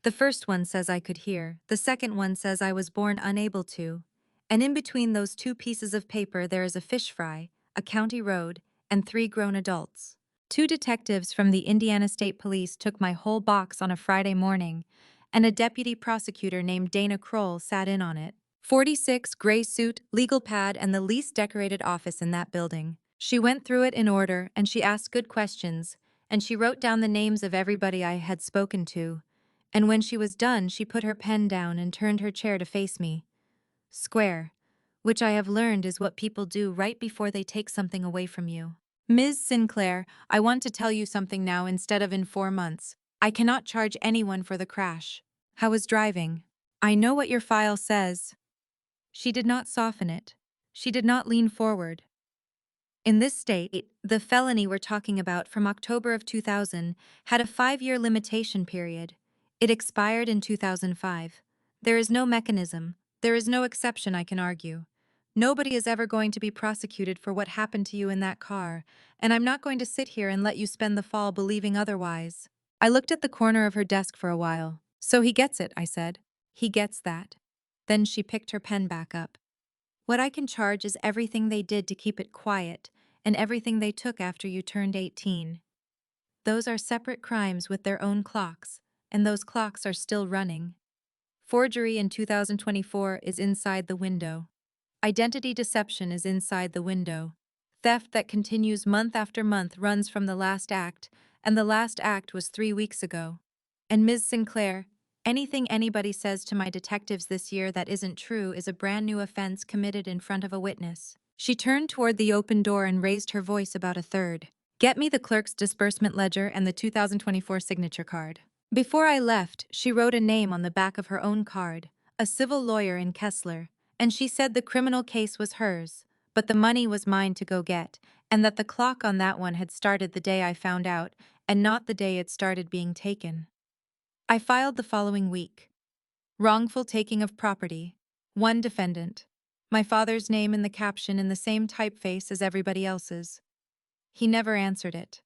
The first one says I could hear, the second one says I was born unable to. And in between those 2 pieces of paper there is a fish fry, a county road, and 3 grown adults. 2 detectives from the Indiana State Police took my whole box on a Friday morning, and a deputy prosecutor named Dana Kroll sat in on it. 46, gray suit, legal pad, and the least decorated office in that building. She went through it in order, and she asked good questions, and she wrote down the names of everybody I had spoken to. And when she was done, she put her pen down and turned her chair to face me. Square, which I have learned is what people do right before they take something away from you. "Ms. Sinclair, I want to tell you something now instead of in 4 months. I cannot charge anyone for the crash. How was driving? I know what your file says." She did not soften it. She did not lean forward. "In this state, the felony we're talking about from October of 2000 had a 5-year limitation period. It expired in 2005. There is no mechanism, there is no exception I can argue. Nobody is ever going to be prosecuted for what happened to you in that car, and I'm not going to sit here and let you spend the fall believing otherwise." I looked at the corner of her desk for a while. "So he gets it," I said. "He gets that." Then she picked her pen back up. "What I can charge is everything they did to keep it quiet, and everything they took after you turned 18. Those are separate crimes with their own clocks, and those clocks are still running. Forgery in 2024 is inside the window. Identity deception is inside the window. Theft that continues month after month runs from the last act, and the last act was 3 weeks ago. And Ms. Sinclair, anything anybody says to my detectives this year that isn't true is a brand new offense committed in front of a witness." She turned toward the open door and raised her voice about a third. "Get me the clerk's disbursement ledger and the 2024 signature card." Before I left, she wrote a name on the back of her own card, a civil lawyer in Kessler, and she said the criminal case was hers, but the money was mine to go get, and that the clock on that one had started the day I found out, and not the day it started being taken. I filed the following week. Wrongful taking of property. 1 defendant. My father's name in the caption in the same typeface as everybody else's. He never answered it.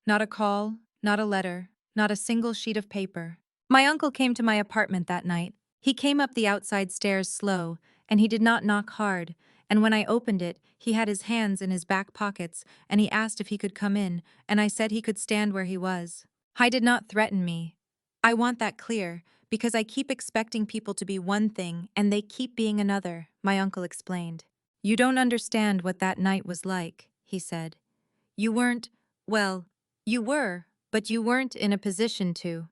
Not a call, not a letter, not a single sheet of paper. My uncle came to my apartment that night. He came up the outside stairs slow, and he did not knock hard, and when I opened it, he had his hands in his back pockets, and he asked if he could come in, and I said he could stand where he was. I did not threaten me. I want that clear, because I keep expecting people to be one thing, and they keep being another, my uncle explained. "You don't understand what that night was like," he said. "You weren't, well, you were, but you weren't in a position to.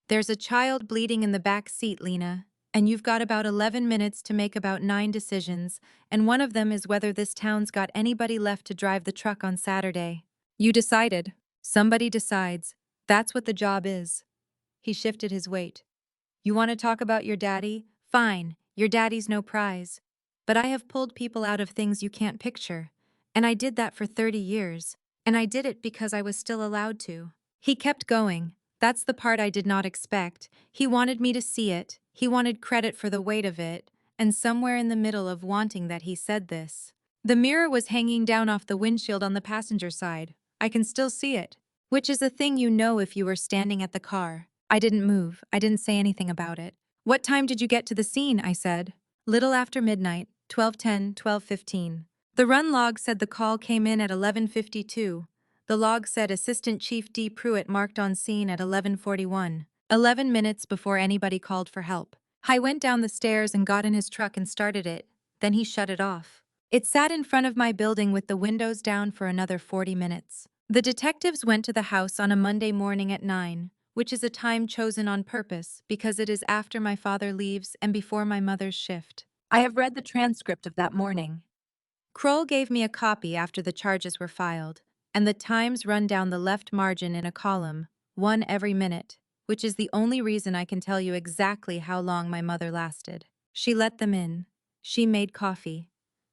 There's a child bleeding in the back seat, Lena, and you've got about 11 minutes to make about 9 decisions, and one of them is whether this town's got anybody left to drive the truck on Saturday. You decided. Somebody decides. That's what the job is." He shifted his weight. "You want to talk about your daddy? Fine, your daddy's no prize. But I have pulled people out of things you can't picture, and I did that for 30 years, and I did it because I was still allowed to." He kept going. That's the part I did not expect. He wanted me to see it, he wanted credit for the weight of it, and somewhere in the middle of wanting that he said this. The mirror was hanging down off the windshield on the passenger side. I can still see it. Which is a thing you know if you were standing at the car. I didn't move. I didn't say anything about it. "What time did you get to the scene?" I said. "Little after midnight, 12:10, 12:15. The run log said the call came in at 11:52. The log said Assistant Chief D. Pruitt marked on scene at 11:41, 11 minutes before anybody called for help. I went down the stairs and got in his truck and started it. Then he shut it off. It sat in front of my building with the windows down for another 40 minutes. The detectives went to the house on a Monday morning at 9, which is a time chosen on purpose because it is after my father leaves and before my mother's shift. I have read the transcript of that morning. Kroll gave me a copy after the charges were filed, and the times run down the left margin in a column, one every minute, which is the only reason I can tell you exactly how long my mother lasted. She let them in. She made coffee.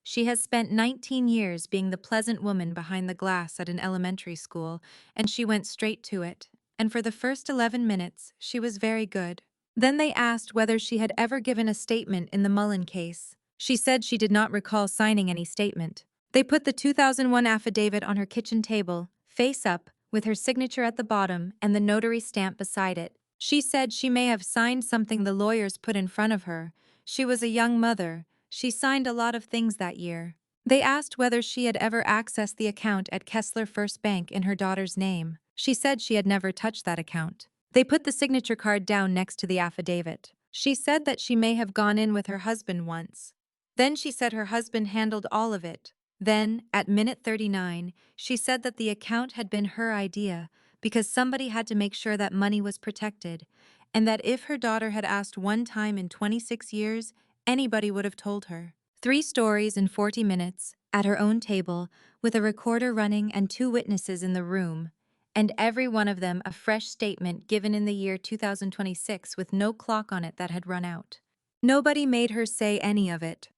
She has spent 19 years being the pleasant woman behind the glass at an elementary school, and she went straight to it. And for the first 11 minutes, she was very good. Then they asked whether she had ever given a statement in the Mullen case. She said she did not recall signing any statement. They put the 2001 affidavit on her kitchen table, face up, with her signature at the bottom and the notary stamp beside it. She said she may have signed something the lawyers put in front of her. She was a young mother. She signed a lot of things that year. They asked whether she had ever accessed the account at Kessler First Bank in her daughter's name. She said she had never touched that account. They put the signature card down next to the affidavit. She said that she may have gone in with her husband once. Then she said her husband handled all of it. Then, at minute 39, she said that the account had been her idea because somebody had to make sure that money was protected, and that if her daughter had asked one time in 26 years, anybody would have told her. 3 stories in 40 minutes, at her own table, with a recorder running and 2 witnesses in the room, and every one of them a fresh statement given in the year 2026 with no clock on it that had run out. Nobody made her say any of it.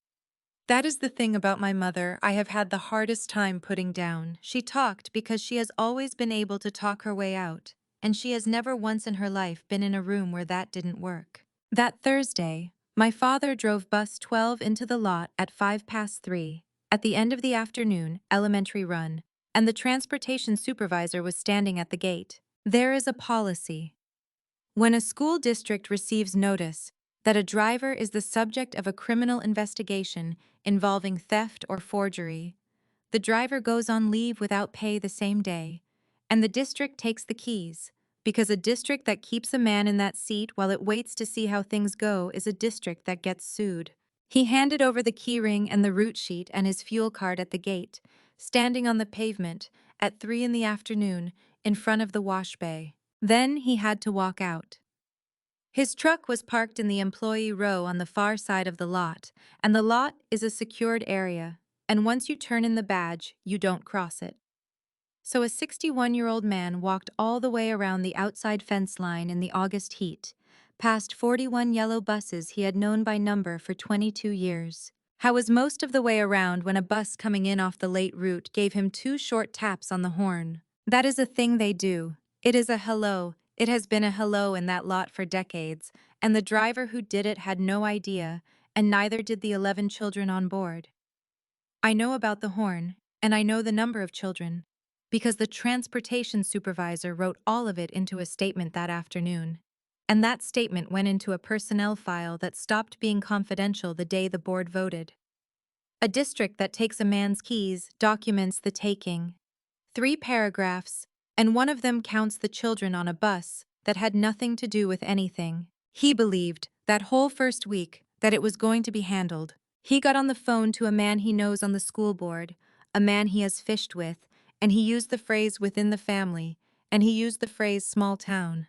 That is the thing about my mother I have had the hardest time putting down. She talked because she has always been able to talk her way out, and she has never once in her life been in a room where that didn't work. That Thursday, my father drove bus 12 into the lot at 3:05, at the end of the afternoon, elementary run, and the transportation supervisor was standing at the gate. There is a policy. When a school district receives notice that a driver is the subject of a criminal investigation involving theft or forgery, the driver goes on leave without pay the same day, and the district takes the keys, because a district that keeps a man in that seat while it waits to see how things go is a district that gets sued. He handed over the keyring and the route sheet and his fuel card at the gate, standing on the pavement at 3 in the afternoon in front of the wash bay. Then he had to walk out. His truck was parked in the employee row on the far side of the lot, and the lot is a secured area, and once you turn in the badge, you don't cross it. So a 61-year-old man walked all the way around the outside fence line in the August heat, past 41 yellow buses he had known by number for 22 years. How was most of the way around when a bus coming in off the late route gave him 2 short taps on the horn. That is a thing they do. It is a hello. It has been a hello in that lot for decades, and the driver who did it had no idea, and neither did the 11 children on board. I know about the horn, and I know the number of children, because the transportation supervisor wrote all of it into a statement that afternoon. And that statement went into a personnel file that stopped being confidential the day the board voted. A district that takes a man's keys documents the taking. 3 paragraphs, and one of them counts the children on a bus that had nothing to do with anything. He believed, that whole first week, that it was going to be handled. He got on the phone to a man he knows on the school board, a man he has fished with, and he used the phrase within the family, and he used the phrase small town.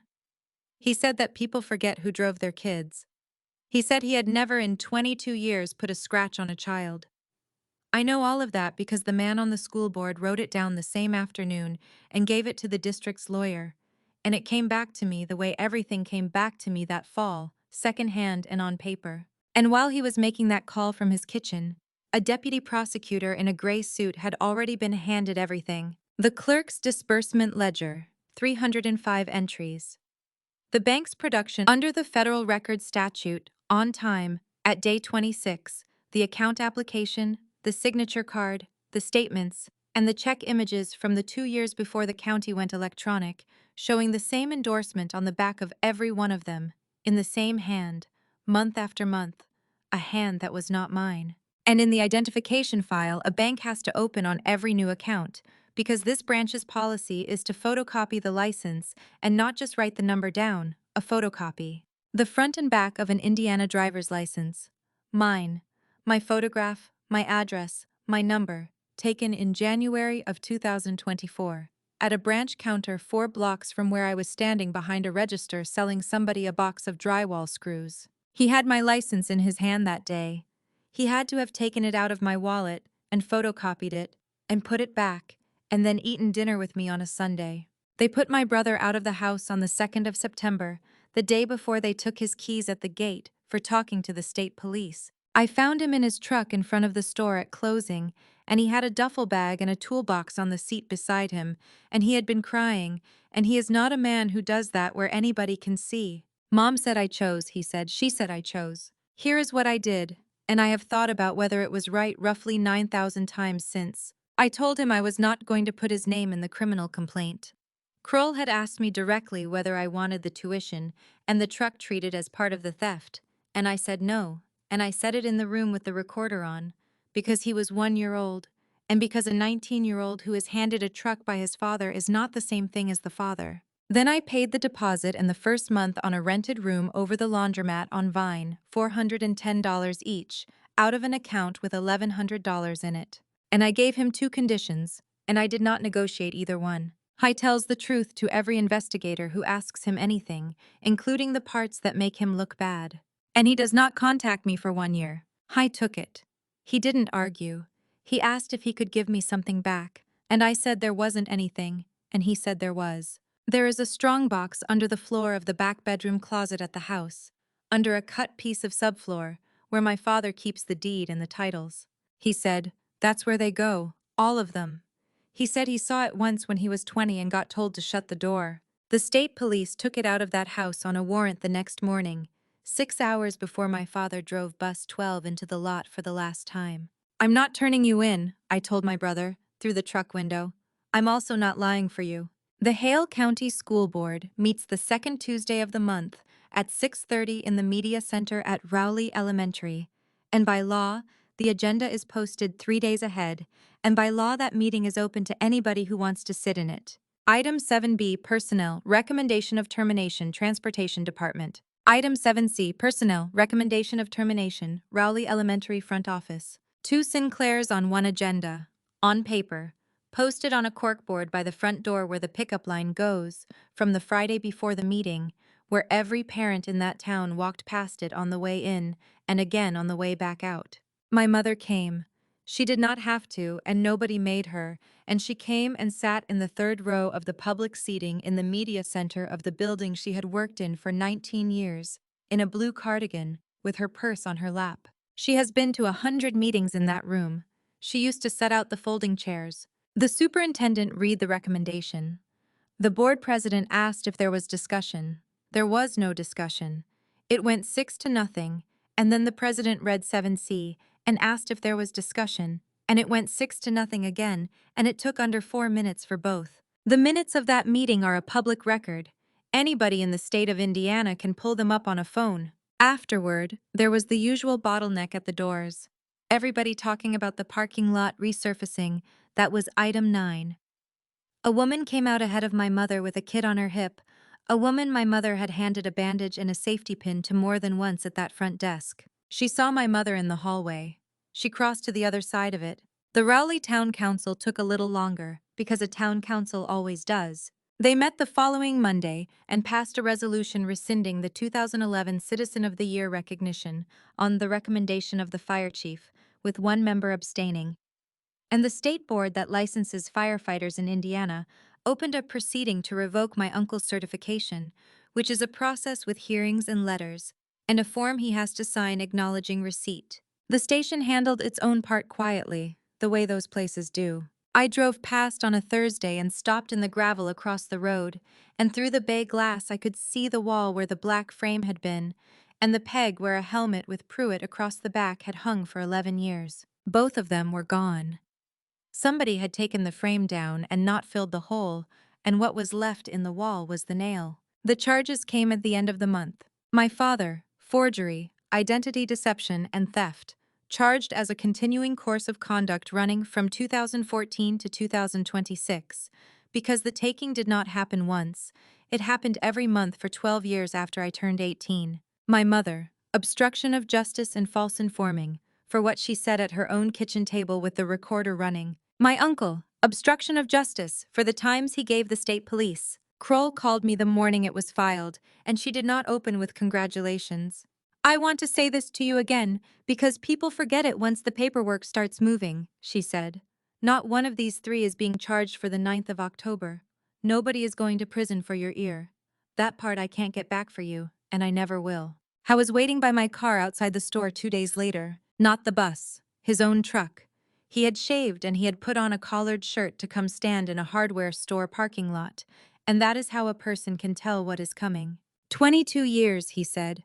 He said that people forget who drove their kids. He said he had never in 22 years put a scratch on a child. I know all of that because the man on the school board wrote it down the same afternoon and gave it to the district's lawyer, and it came back to me the way everything came back to me that fall, secondhand and on paper. And while he was making that call from his kitchen, a deputy prosecutor in a gray suit had already been handed everything. The clerk's disbursement ledger, 305 entries. The bank's production under the Federal Record Statute, on time, at day 26, the account application, the signature card, the statements, and the check images from the 2 years before the county went electronic, showing the same endorsement on the back of every one of them, in the same hand, month after month, a hand that was not mine. And in the identification file a bank has to open on every new account, because this branch's policy is to photocopy the license and not just write the number down, a photocopy. The front and back of an Indiana driver's license. Mine. My photograph, my address, my number, taken in January of 2024. at a branch counter 4 blocks from where I was standing behind a register selling somebody a box of drywall screws. He had my license in his hand that day. He had to have taken it out of my wallet and photocopied it and put it back and then eaten dinner with me on a Sunday. They put my brother out of the house on the 2nd of September, the day before they took his keys at the gate for talking to the state police. I found him in his truck in front of the store at closing, and he had a duffel bag and a toolbox on the seat beside him, and he had been crying, and he is not a man who does that where anybody can see. Mom said I chose, he said. She said I chose. Here is what I did, and I have thought about whether it was right roughly 9,000 times since. I told him I was not going to put his name in the criminal complaint. Kroll had asked me directly whether I wanted the tuition and the truck treated as part of the theft, and I said no, and I said it in the room with the recorder on, because he was 1 year old, and because a 19-year-old who is handed a truck by his father is not the same thing as the father. Then I paid the deposit and the first month on a rented room over the laundromat on Vine, $410 each, out of an account with $1,100 in it. And I gave him 2 conditions, and I did not negotiate either one. He tells the truth to every investigator who asks him anything, including the parts that make him look bad. And he does not contact me for 1 year. He took it. He didn't argue. He asked if he could give me something back, and I said there wasn't anything, and he said there was. There is a strong box under the floor of the back bedroom closet at the house, under a cut piece of subfloor, where my father keeps the deed and the titles. He said, that's where they go, all of them. He said he saw it once when he was 20 and got told to shut the door. The state police took it out of that house on a warrant the next morning, 6 hours before my father drove bus 12 into the lot for the last time. I'm not turning you in, I told my brother, through the truck window. I'm also not lying for you. The Hale County School Board meets the second Tuesday of the month at 6:30 in the Media Center at Rowley Elementary, and by law, the agenda is posted 3 days ahead, and by law that meeting is open to anybody who wants to sit in it. Item 7B, Personnel, Recommendation of Termination, Transportation Department. Item 7C, Personnel, Recommendation of Termination, Rowley Elementary Front Office. 2 Sinclairs on 1 agenda. On paper. Posted on a corkboard by the front door where the pickup line goes, from the Friday before the meeting, where every parent in that town walked past it on the way in and again on the way back out. My mother came. She did not have to, and nobody made her, and she came and sat in the 3rd row of the public seating in the media center of the building she had worked in for 19 years, in a blue cardigan, with her purse on her lap. She has been to 100 meetings in that room. She used to set out the folding chairs. The superintendent read the recommendation. The board president asked if there was discussion. There was no discussion. It went 6-0, and then the president read 7C and asked if there was discussion, and it went 6-0 again, and it took under 4 minutes for both. The minutes of that meeting are a public record. Anybody in the state of Indiana can pull them up on a phone. Afterward, there was the usual bottleneck at the doors. Everybody talking about the parking lot resurfacing. That was item 9. A woman came out ahead of my mother with a kid on her hip. A woman my mother had handed a bandage and a safety pin to more than once at that front desk. She saw my mother in the hallway. She crossed to the other side of it. The Rowley Town Council took a little longer, because a town council always does. They met the following Monday and passed a resolution rescinding the 2011 Citizen of the Year recognition on the recommendation of the fire chief, with 1 member abstaining. And the state board that licenses firefighters in Indiana opened a proceeding to revoke my uncle's certification, which is a process with hearings and letters, and a form he has to sign acknowledging receipt. The station handled its own part quietly, the way those places do. I drove past on a Thursday and stopped in the gravel across the road, and through the bay glass I could see the wall where the black frame had been, and the peg where a helmet with Pruitt across the back had hung for 11 years. Both of them were gone. Somebody had taken the frame down and not filled the hole, and what was left in the wall was the nail. The charges came at the end of the month. My father, forgery, identity deception, and theft, charged as a continuing course of conduct running from 2014 to 2026. Because the taking did not happen once, it happened every month for 12 years after I turned 18. My mother, obstruction of justice and false informing, for what she said at her own kitchen table with the recorder running. My uncle, Obstruction of justice for the times he gave the state police. Kroll called me the morning it was filed, and she did not open with congratulations. I want to say this to you again, because people forget it once the paperwork starts moving, she said. Not one of these three is being charged for the 9th of October. Nobody is going to prison for your ear. That part I can't get back for you, and I never will. I was waiting by my car outside the store 2 days later. Not the bus, his own truck. He had shaved and he had put on a collared shirt to come stand in a hardware store parking lot, and that is how a person can tell what is coming. 22 years, he said.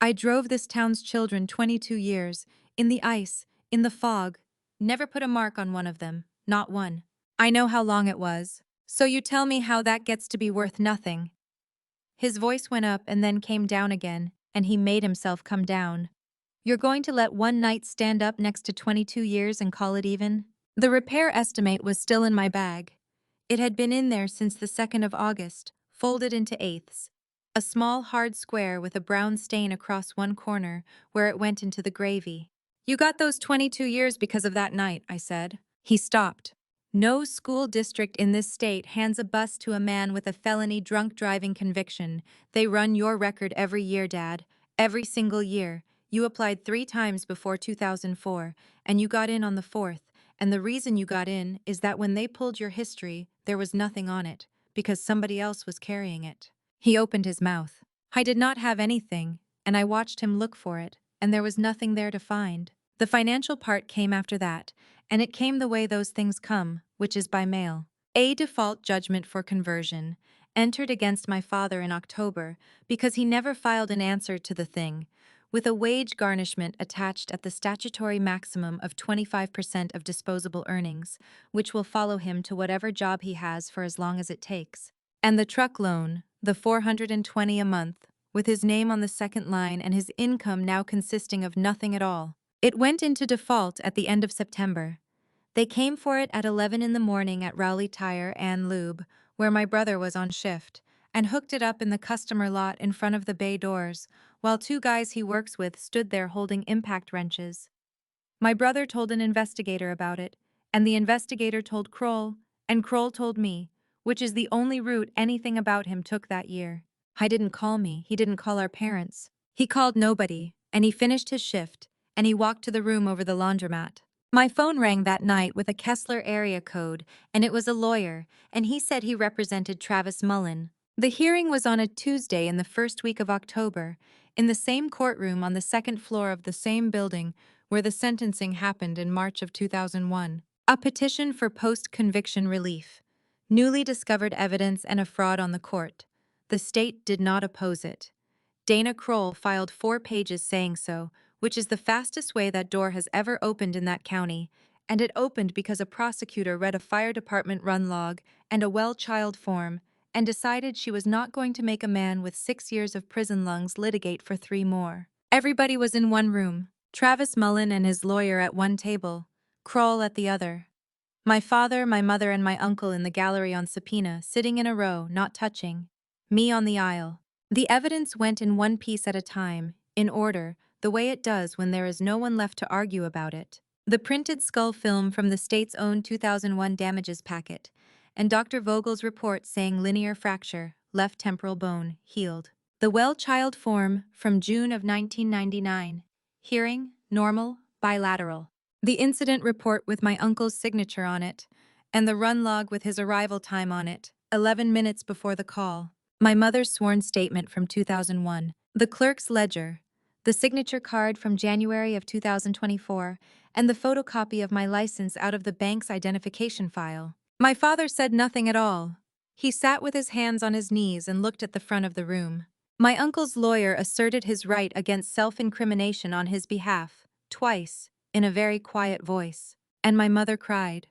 I drove this town's children 22 years, in the ice, in the fog, never put a mark on one of them, not one. I know how long it was. So you tell me how that gets to be worth nothing. His voice went up and then came down again, and he made himself come down. You're going to let one night stand up next to 22 years and call it even? The repair estimate was still in my bag. It had been in there since the 2nd of August, folded into eighths. A small hard square with a brown stain across one corner where it went into the gravy. You got those 22 years because of that night, I said. He stopped. No school district in this state hands a bus to a man with a felony drunk driving conviction. They run your record every year, Dad. Every single year. You applied 3 times before 2004, and you got in on the 4th. And the reason you got in is that when they pulled your history, there was nothing on it, because somebody else was carrying it. He opened his mouth. I did not have anything, and I watched him look for it, and there was nothing there to find. The financial part came after that, and it came the way those things come, which is by mail. A default judgment for conversion, entered against my father in October because he never filed an answer to the thing, with a wage garnishment attached at the statutory maximum of 25% of disposable earnings, which will follow him to whatever job he has for as long as it takes. And the truck loan, the $420 a month, with his name on the second line and his income now consisting of nothing at all. It went into default at the end of September. They came for it at 11 in the morning at Rowley Tire and Lube, where my brother was on shift, and hooked it up in the customer lot in front of the bay doors, while 2 guys he works with stood there holding impact wrenches. My brother told an investigator about it, and the investigator told Kroll, and Kroll told me, which is the only route anything about him took that year. He didn't call me, he didn't call our parents. He called nobody, and he finished his shift, and he walked to the room over the laundromat. My phone rang that night with a Kessler area code, and it was a lawyer, and he said he represented Travis Mullen. The hearing was on a Tuesday in the first week of October, in the same courtroom on the second floor of the same building where the sentencing happened in March of 2001. A petition for post-conviction relief. Newly discovered evidence and a fraud on the court. The state did not oppose it. Dana Kroll filed 4 pages saying so, which is the fastest way that door has ever opened in that county, and it opened because a prosecutor read a fire department run log and a well-child form and decided she was not going to make a man with 6 years of prison lungs litigate for 3 more. Everybody was in one room, Travis Mullen and his lawyer at one table, Kroll at the other. My father, my mother, and my uncle in the gallery on subpoena, sitting in a row, not touching. Me on the aisle. The evidence went in one piece at a time, in order, the way it does when there is no one left to argue about it. The printed skull film from the state's own 2001 damages packet, and Dr. Vogel's report saying linear fracture, left temporal bone, healed. The well-child form from June of 1999. Hearing, normal, bilateral. The incident report with my uncle's signature on it, and the run log with his arrival time on it, 11 minutes before the call. My mother's sworn statement from 2001. The clerk's ledger. The signature card from January of 2024, and the photocopy of my license out of the bank's identification file. My father said nothing at all. He sat with his hands on his knees and looked at the front of the room. My uncle's lawyer asserted his right against self-incrimination on his behalf, twice, in a very quiet voice. And my mother cried,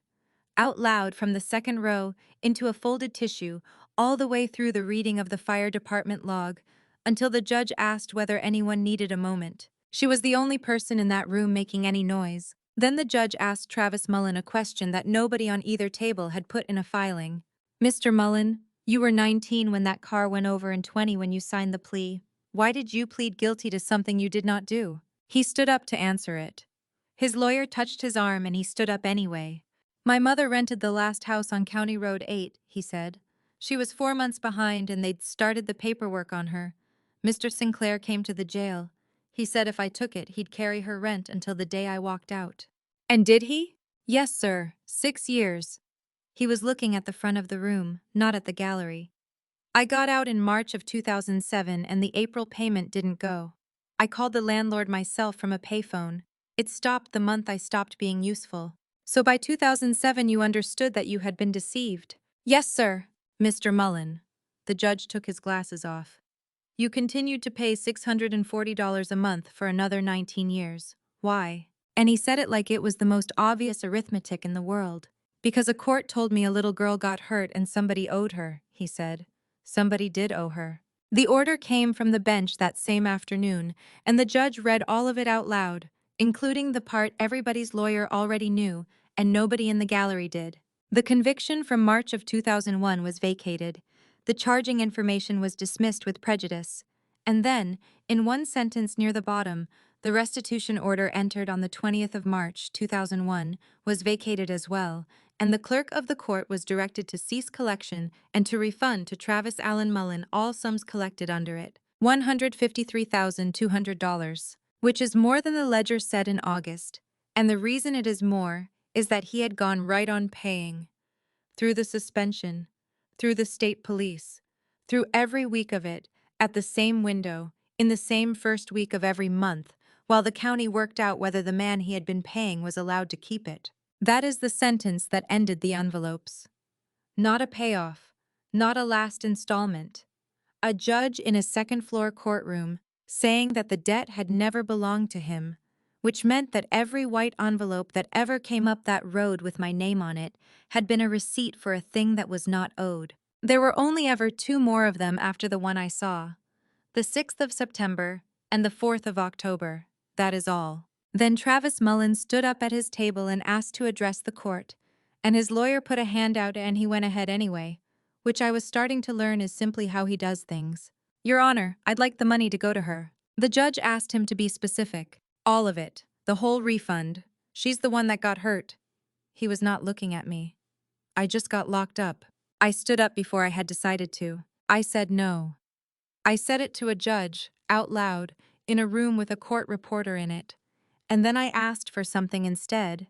out loud from the second row, into a folded tissue, all the way through the reading of the fire department log, until the judge asked whether anyone needed a moment. She was the only person in that room making any noise. Then the judge asked Travis Mullen a question that nobody on either table had put in a filing. Mr. Mullen, you were 19 when that car went over and 20 when you signed the plea. Why did you plead guilty to something you did not do? He stood up to answer it. His lawyer touched his arm and he stood up anyway. My mother rented the last house on County Road 8, he said. She was 4 months behind and they'd started the paperwork on her. Mr. Sinclair came to the jail. He said if I took it, he'd carry her rent until the day I walked out. And did he? Yes, sir. 6 years. He was looking at the front of the room, not at the gallery. I got out in March of 2007 and the April payment didn't go. I called the landlord myself from a payphone. It stopped the month I stopped being useful. So by 2007 you understood that you had been deceived. Yes, sir. Mr. Mullen. The judge took his glasses off. You continued to pay $640 a month for another 19 years. Why? And he said it like it was the most obvious arithmetic in the world. Because a court told me a little girl got hurt and somebody owed her, he said. Somebody did owe her. The order came from the bench that same afternoon, and the judge read all of it out loud, including the part everybody's lawyer already knew and nobody in the gallery did. The conviction from March of 2001 was vacated. The charging information was dismissed with prejudice. And then, in one sentence near the bottom, the restitution order entered on the 20th of March, 2001, was vacated as well, and the clerk of the court was directed to cease collection and to refund to Travis Allen Mullen all sums collected under it, $153,200, which is more than the ledger said in August. And the reason it is more is that he had gone right on paying. Through the suspension, through the state police, through every week of it, at the same window, in the same first week of every month, while the county worked out whether the man he had been paying was allowed to keep it. That is the sentence that ended the envelopes. Not a payoff, not a last installment. A judge in a second-floor courtroom saying that the debt had never belonged to him, which meant that every white envelope that ever came up that road with my name on it had been a receipt for a thing that was not owed. There were only ever 2 more of them after the one I saw. The 6th of September and the 4th of October. That is all. Then Travis Mullen stood up at his table and asked to address the court, and his lawyer put a hand out and he went ahead anyway, which I was starting to learn is simply how he does things. Your Honor, I'd like the money to go to her. The judge asked him to be specific. All of it. The whole refund. She's the one that got hurt. He was not looking at me. I just got locked up. I stood up before I had decided to. I said no. I said it to a judge, out loud, in a room with a court reporter in it. And then I asked for something instead,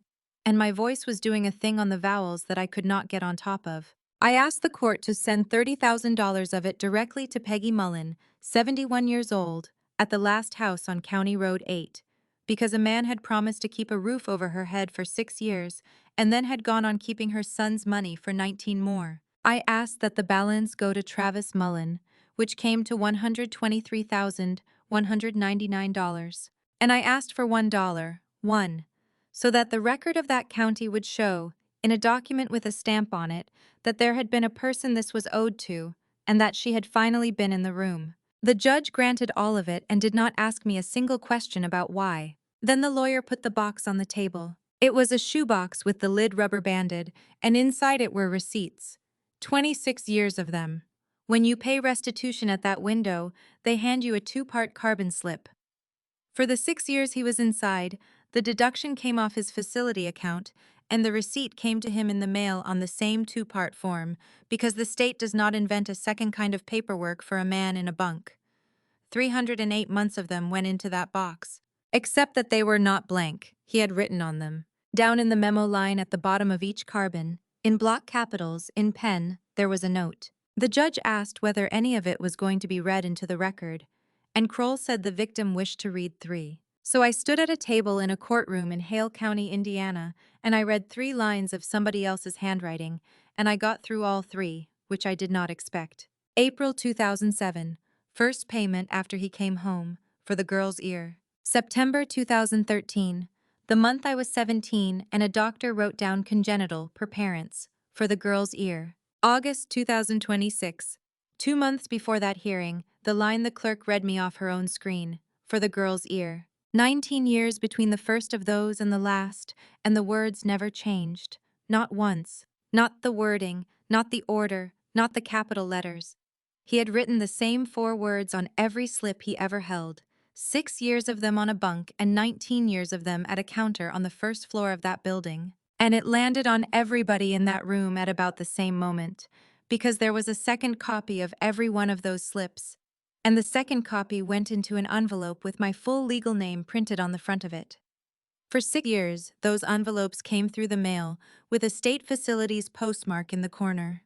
and my voice was doing a thing on the vowels that I could not get on top of. I asked the court to send $30,000 of it directly to Peggy Mullen, 71 years old, at the last house on County Road 8, because a man had promised to keep a roof over her head for 6 years and then had gone on keeping her son's money for 19 more. I asked that the balance go to Travis Mullen, which came to $123,199. And I asked for $1, so that the record of that county would show, in a document with a stamp on it, that there had been a person this was owed to, and that she had finally been in the room. The judge granted all of it and did not ask me a single question about why. Then the lawyer put the box on the table. It was a shoebox with the lid rubber banded, and inside it were receipts. 26 years of them. When you pay restitution at that window, they hand you a 2-part carbon slip. For the 6 years he was inside, the deduction came off his facility account, and the receipt came to him in the mail on the same 2-part form, because the state does not invent a second kind of paperwork for a man in a bunk. 308 months of them went into that box. Except that they were not blank, he had written on them. Down in the memo line at the bottom of each carbon, in block capitals, in pen, there was a note. The judge asked whether any of it was going to be read into the record, and Kroll said the victim wished to read 3. So I stood at a table in a courtroom in Hale County, Indiana, and I read 3 lines of somebody else's handwriting, and I got through all 3, which I did not expect. April 2007, first payment after he came home, for the girl's ear. September 2013, the month I was 17 and a doctor wrote down congenital, per parents, for the girl's ear. August 2026, 2 months before that hearing, the line the clerk read me off her own screen, for the girl's ear. 19 years between the first of those and the last, and the words never changed. Not once. Not the wording, not the order, not the capital letters. He had written the same 4 words on every slip he ever held. 6 years of them on a bunk and 19 years of them at a counter on the first floor of that building. And it landed on everybody in that room at about the same moment, because there was a second copy of every one of those slips, and the second copy went into an envelope with my full legal name printed on the front of it. For 6 years, those envelopes came through the mail with a state facilities postmark in the corner.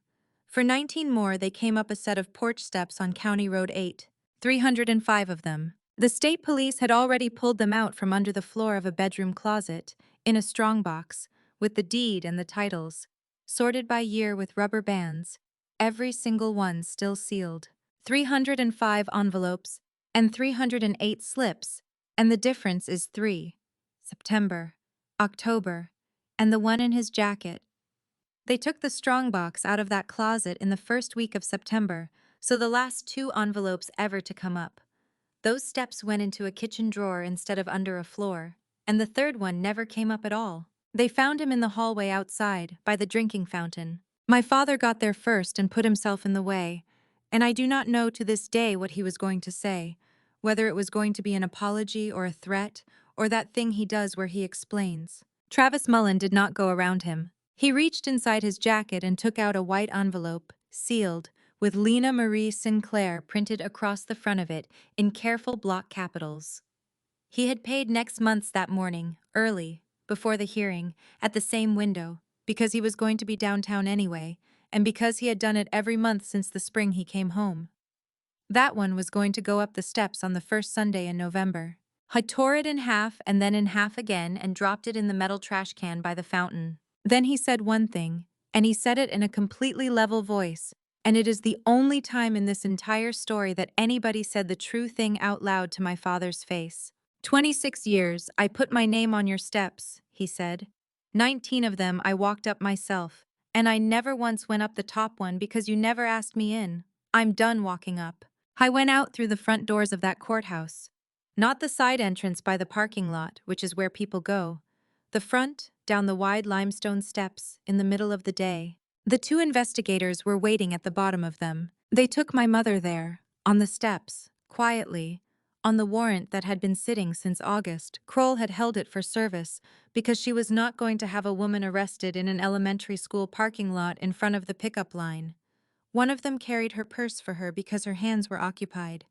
For 19 more, they came up a set of porch steps on County Road 8, 305 of them. The state police had already pulled them out from under the floor of a bedroom closet, in a strongbox, with the deed and the titles, sorted by year with rubber bands, every single one still sealed. 305 envelopes and 308 slips, and the difference is 3. September, October, and the one in his jacket. They took the strongbox out of that closet in the first week of September, so the last 2 envelopes ever to come up. Those steps went into a kitchen drawer instead of under a floor, and the third one never came up at all. They found him in the hallway outside, by the drinking fountain. My father got there first and put himself in the way, and I do not know to this day what he was going to say, whether it was going to be an apology or a threat, or that thing he does where he explains. Travis Mullen did not go around him. He reached inside his jacket and took out a white envelope, sealed, with Lena Marie Sinclair printed across the front of it in careful block capitals. He had paid next month's that morning, early, before the hearing, at the same window, because he was going to be downtown anyway, and because he had done it every month since the spring he came home. That one was going to go up the steps on the first Sunday in November. I tore it in half and then in half again and dropped it in the metal trash can by the fountain. Then he said one thing, and he said it in a completely level voice, and it is the only time in this entire story that anybody said the true thing out loud to my father's face. 26 years, I put my name on your steps, he said. 19 of them I walked up myself, and I never once went up the top one because you never asked me in. I'm done walking up. I went out through the front doors of that courthouse. Not the side entrance by the parking lot, which is where people go. The front, down the wide limestone steps, in the middle of the day. The 2 investigators were waiting at the bottom of them. They took my mother there, on the steps, quietly, on the warrant that had been sitting since August. Kroll had held it for service, because she was not going to have a woman arrested in an elementary school parking lot in front of the pickup line. One of them carried her purse for her because her hands were occupied.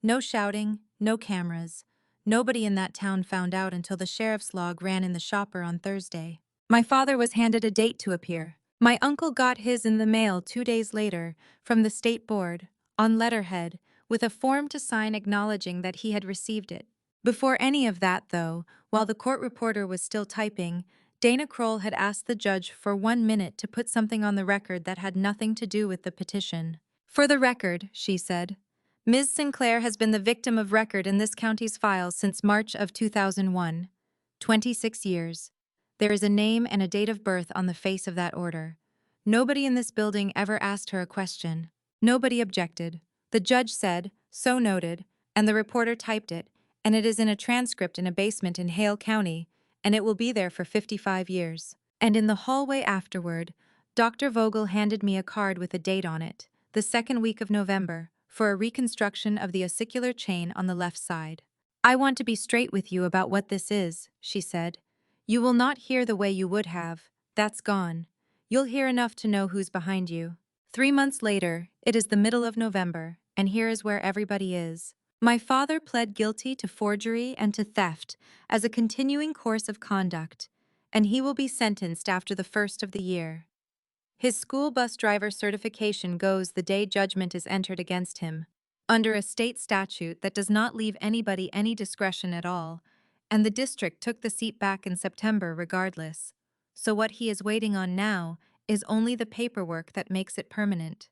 No shouting, no cameras. Nobody in that town found out until the sheriff's log ran in the shopper on Thursday. My father was handed a date to appear. My uncle got his in the mail 2 days later, from the state board, on letterhead, with a form to sign acknowledging that he had received it. Before any of that, though, while the court reporter was still typing, Dana Kroll had asked the judge for 1 minute to put something on the record that had nothing to do with the petition. For the record, she said, Ms. Sinclair has been the victim of record in this county's files since March of 2001. 26 years. There is a name and a date of birth on the face of that order. Nobody in this building ever asked her a question. Nobody objected. The judge said, "So noted," and the reporter typed it, and it is in a transcript in a basement in Hale County, and it will be there for 55 years. And in the hallway afterward, Dr. Vogel handed me a card with a date on it, the second week of November, for a reconstruction of the ossicular chain on the left side. "I want to be straight with you about what this is," she said. "You will not hear the way you would have. That's gone. You'll hear enough to know who's behind you." 3 months later, it is the middle of November, and here is where everybody is. My father pled guilty to forgery and to theft as a continuing course of conduct, and he will be sentenced after the first of the year. His school bus driver certification goes the day judgment is entered against him, under a state statute that does not leave anybody any discretion at all, and the district took the seat back in September regardless. So what he is waiting on now is only the paperwork that makes it permanent.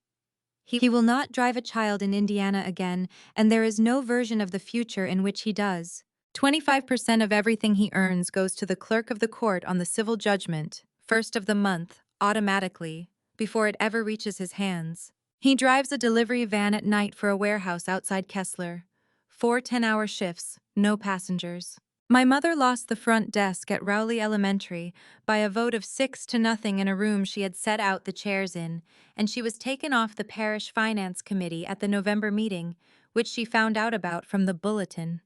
He will not drive a child in Indiana again, and there is no version of the future in which he does. 25% of everything he earns goes to the clerk of the court on the civil judgment, first of the month, automatically, before it ever reaches his hands. He drives a delivery van at night for a warehouse outside Kessler. 4 10-hour shifts, no passengers. My mother lost the front desk at Rowley Elementary by a vote of 6-0 in a room she had set out the chairs in, and she was taken off the parish finance committee at the November meeting, which she found out about from the bulletin.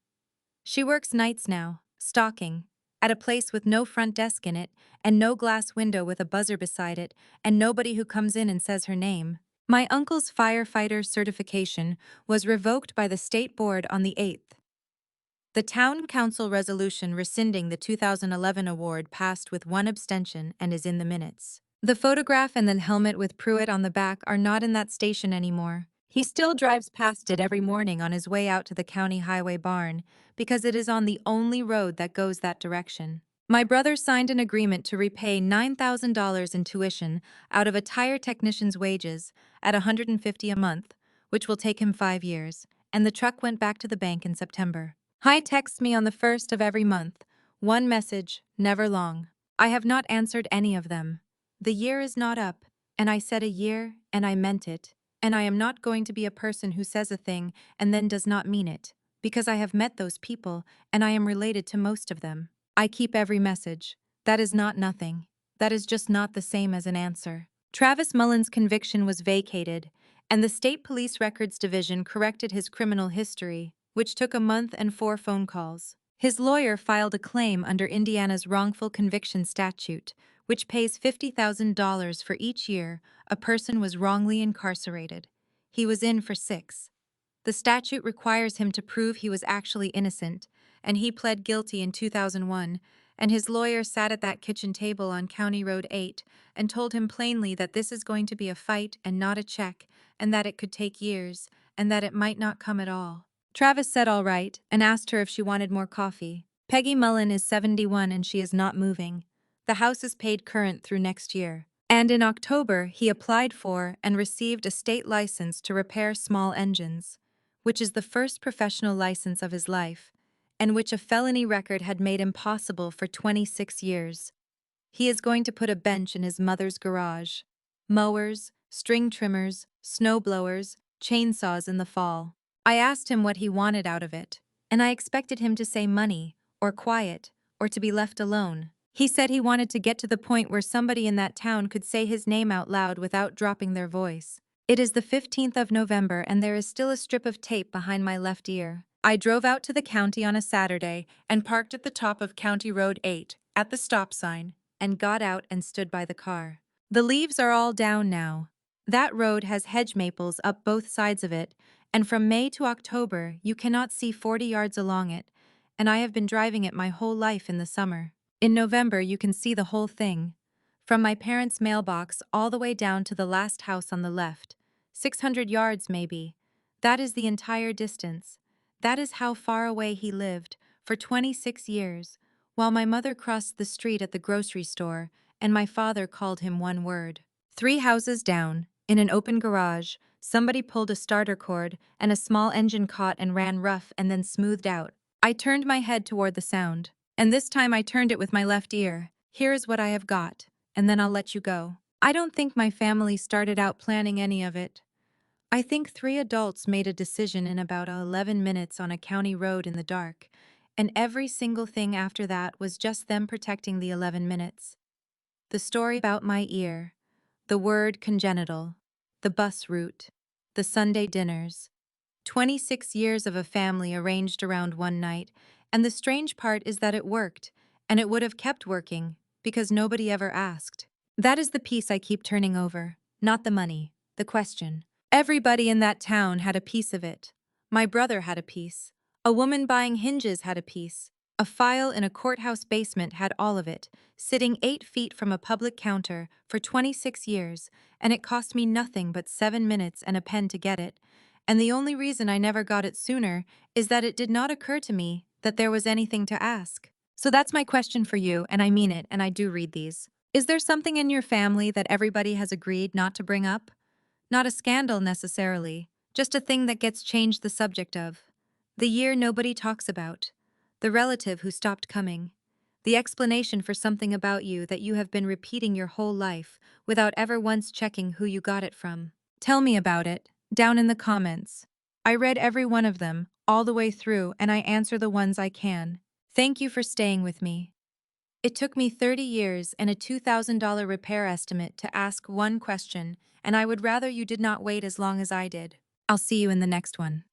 She works nights now, stocking, at a place with no front desk in it, and no glass window with a buzzer beside it, and nobody who comes in and says her name. My uncle's firefighter certification was revoked by the state board on the 8th. The town council resolution rescinding the 2011 award passed with one abstention and is in the minutes. The photograph and the helmet with Pruitt on the back are not in that station anymore. He still drives past it every morning on his way out to the county highway barn because it is on the only road that goes that direction. My brother signed an agreement to repay $9,000 in tuition out of a tire technician's wages at $150 a month, which will take him 5 years, and the truck went back to the bank in September. He texts me on the 1st of every month. One message, never long. I have not answered any of them. The year is not up, and I said a year, and I meant it. And I am not going to be a person who says a thing and then does not mean it, because I have met those people, and I am related to most of them. I keep every message. That is not nothing. That is just not the same as an answer. Travis Mullen's conviction was vacated, and the State Police Records Division corrected his criminal history, which took a month and 4 phone calls. His lawyer filed a claim under Indiana's wrongful conviction statute, which pays $50,000 for each year a person was wrongly incarcerated. He was in for 6. The statute requires him to prove he was actually innocent, and he pled guilty in 2001, and his lawyer sat at that kitchen table on County Road 8 and told him plainly that this is going to be a fight and not a check, and that it could take years, and that it might not come at all. Travis said all right and asked her if she wanted more coffee. Peggy Mullen is 71 and she is not moving. The house is paid current through next year. And in October, he applied for and received a state license to repair small engines, which is the first professional license of his life, and which a felony record had made impossible for 26 years. He is going to put a bench in his mother's garage. Mowers, string trimmers, snow blowers, chainsaws in the fall. I asked him what he wanted out of it, and I expected him to say money, or quiet, or to be left alone. He said he wanted to get to the point where somebody in that town could say his name out loud without dropping their voice. It is the 15th of November and there is still a strip of tape behind my left ear. I drove out to the county on a Saturday and parked at the top of County Road 8, at the stop sign, and got out and stood by the car. The leaves are all down now. That road has hedge maples up both sides of it, and from May to October you cannot see 40 yards along it, and I have been driving it my whole life in the summer. In November you can see the whole thing. From my parents' mailbox all the way down to the last house on the left. 600 yards maybe. That is the entire distance. That is how far away he lived, for 26 years, while my mother crossed the street at the grocery store, and my father called him one word. 3 houses down, in an open garage, somebody pulled a starter cord, and a small engine caught and ran rough and then smoothed out. I turned my head toward the sound, and this time I turned it with my left ear. Here is what I have got, and then I'll let you go. I don't think my family started out planning any of it. I think 3 adults made a decision in about 11 minutes on a county road in the dark, and every single thing after that was just them protecting the 11 minutes. The story about my ear, the word congenital, the bus route, the Sunday dinners, 26 years of a family arranged around one night, and the strange part is that it worked, and it would have kept working, because nobody ever asked. That is the piece I keep turning over, not the money, the question. Everybody in that town had a piece of it. My brother had a piece. A woman buying hinges had a piece. A file in a courthouse basement had all of it, sitting 8 feet from a public counter for 26 years, and it cost me nothing but 7 minutes and a pen to get it. And the only reason I never got it sooner is that it did not occur to me that there was anything to ask. So that's my question for you, and I mean it, and I do read these. Is there something in your family that everybody has agreed not to bring up? Not a scandal necessarily, just a thing that gets changed the subject of. The year nobody talks about. The relative who stopped coming. The explanation for something about you that you have been repeating your whole life without ever once checking who you got it from. Tell me about it, down in the comments. I read every one of them, all the way through, and I answer the ones I can. Thank you for staying with me. It took me 30 years and a $2,000 repair estimate to ask one question, and I would rather you did not wait as long as I did. I'll see you in the next one.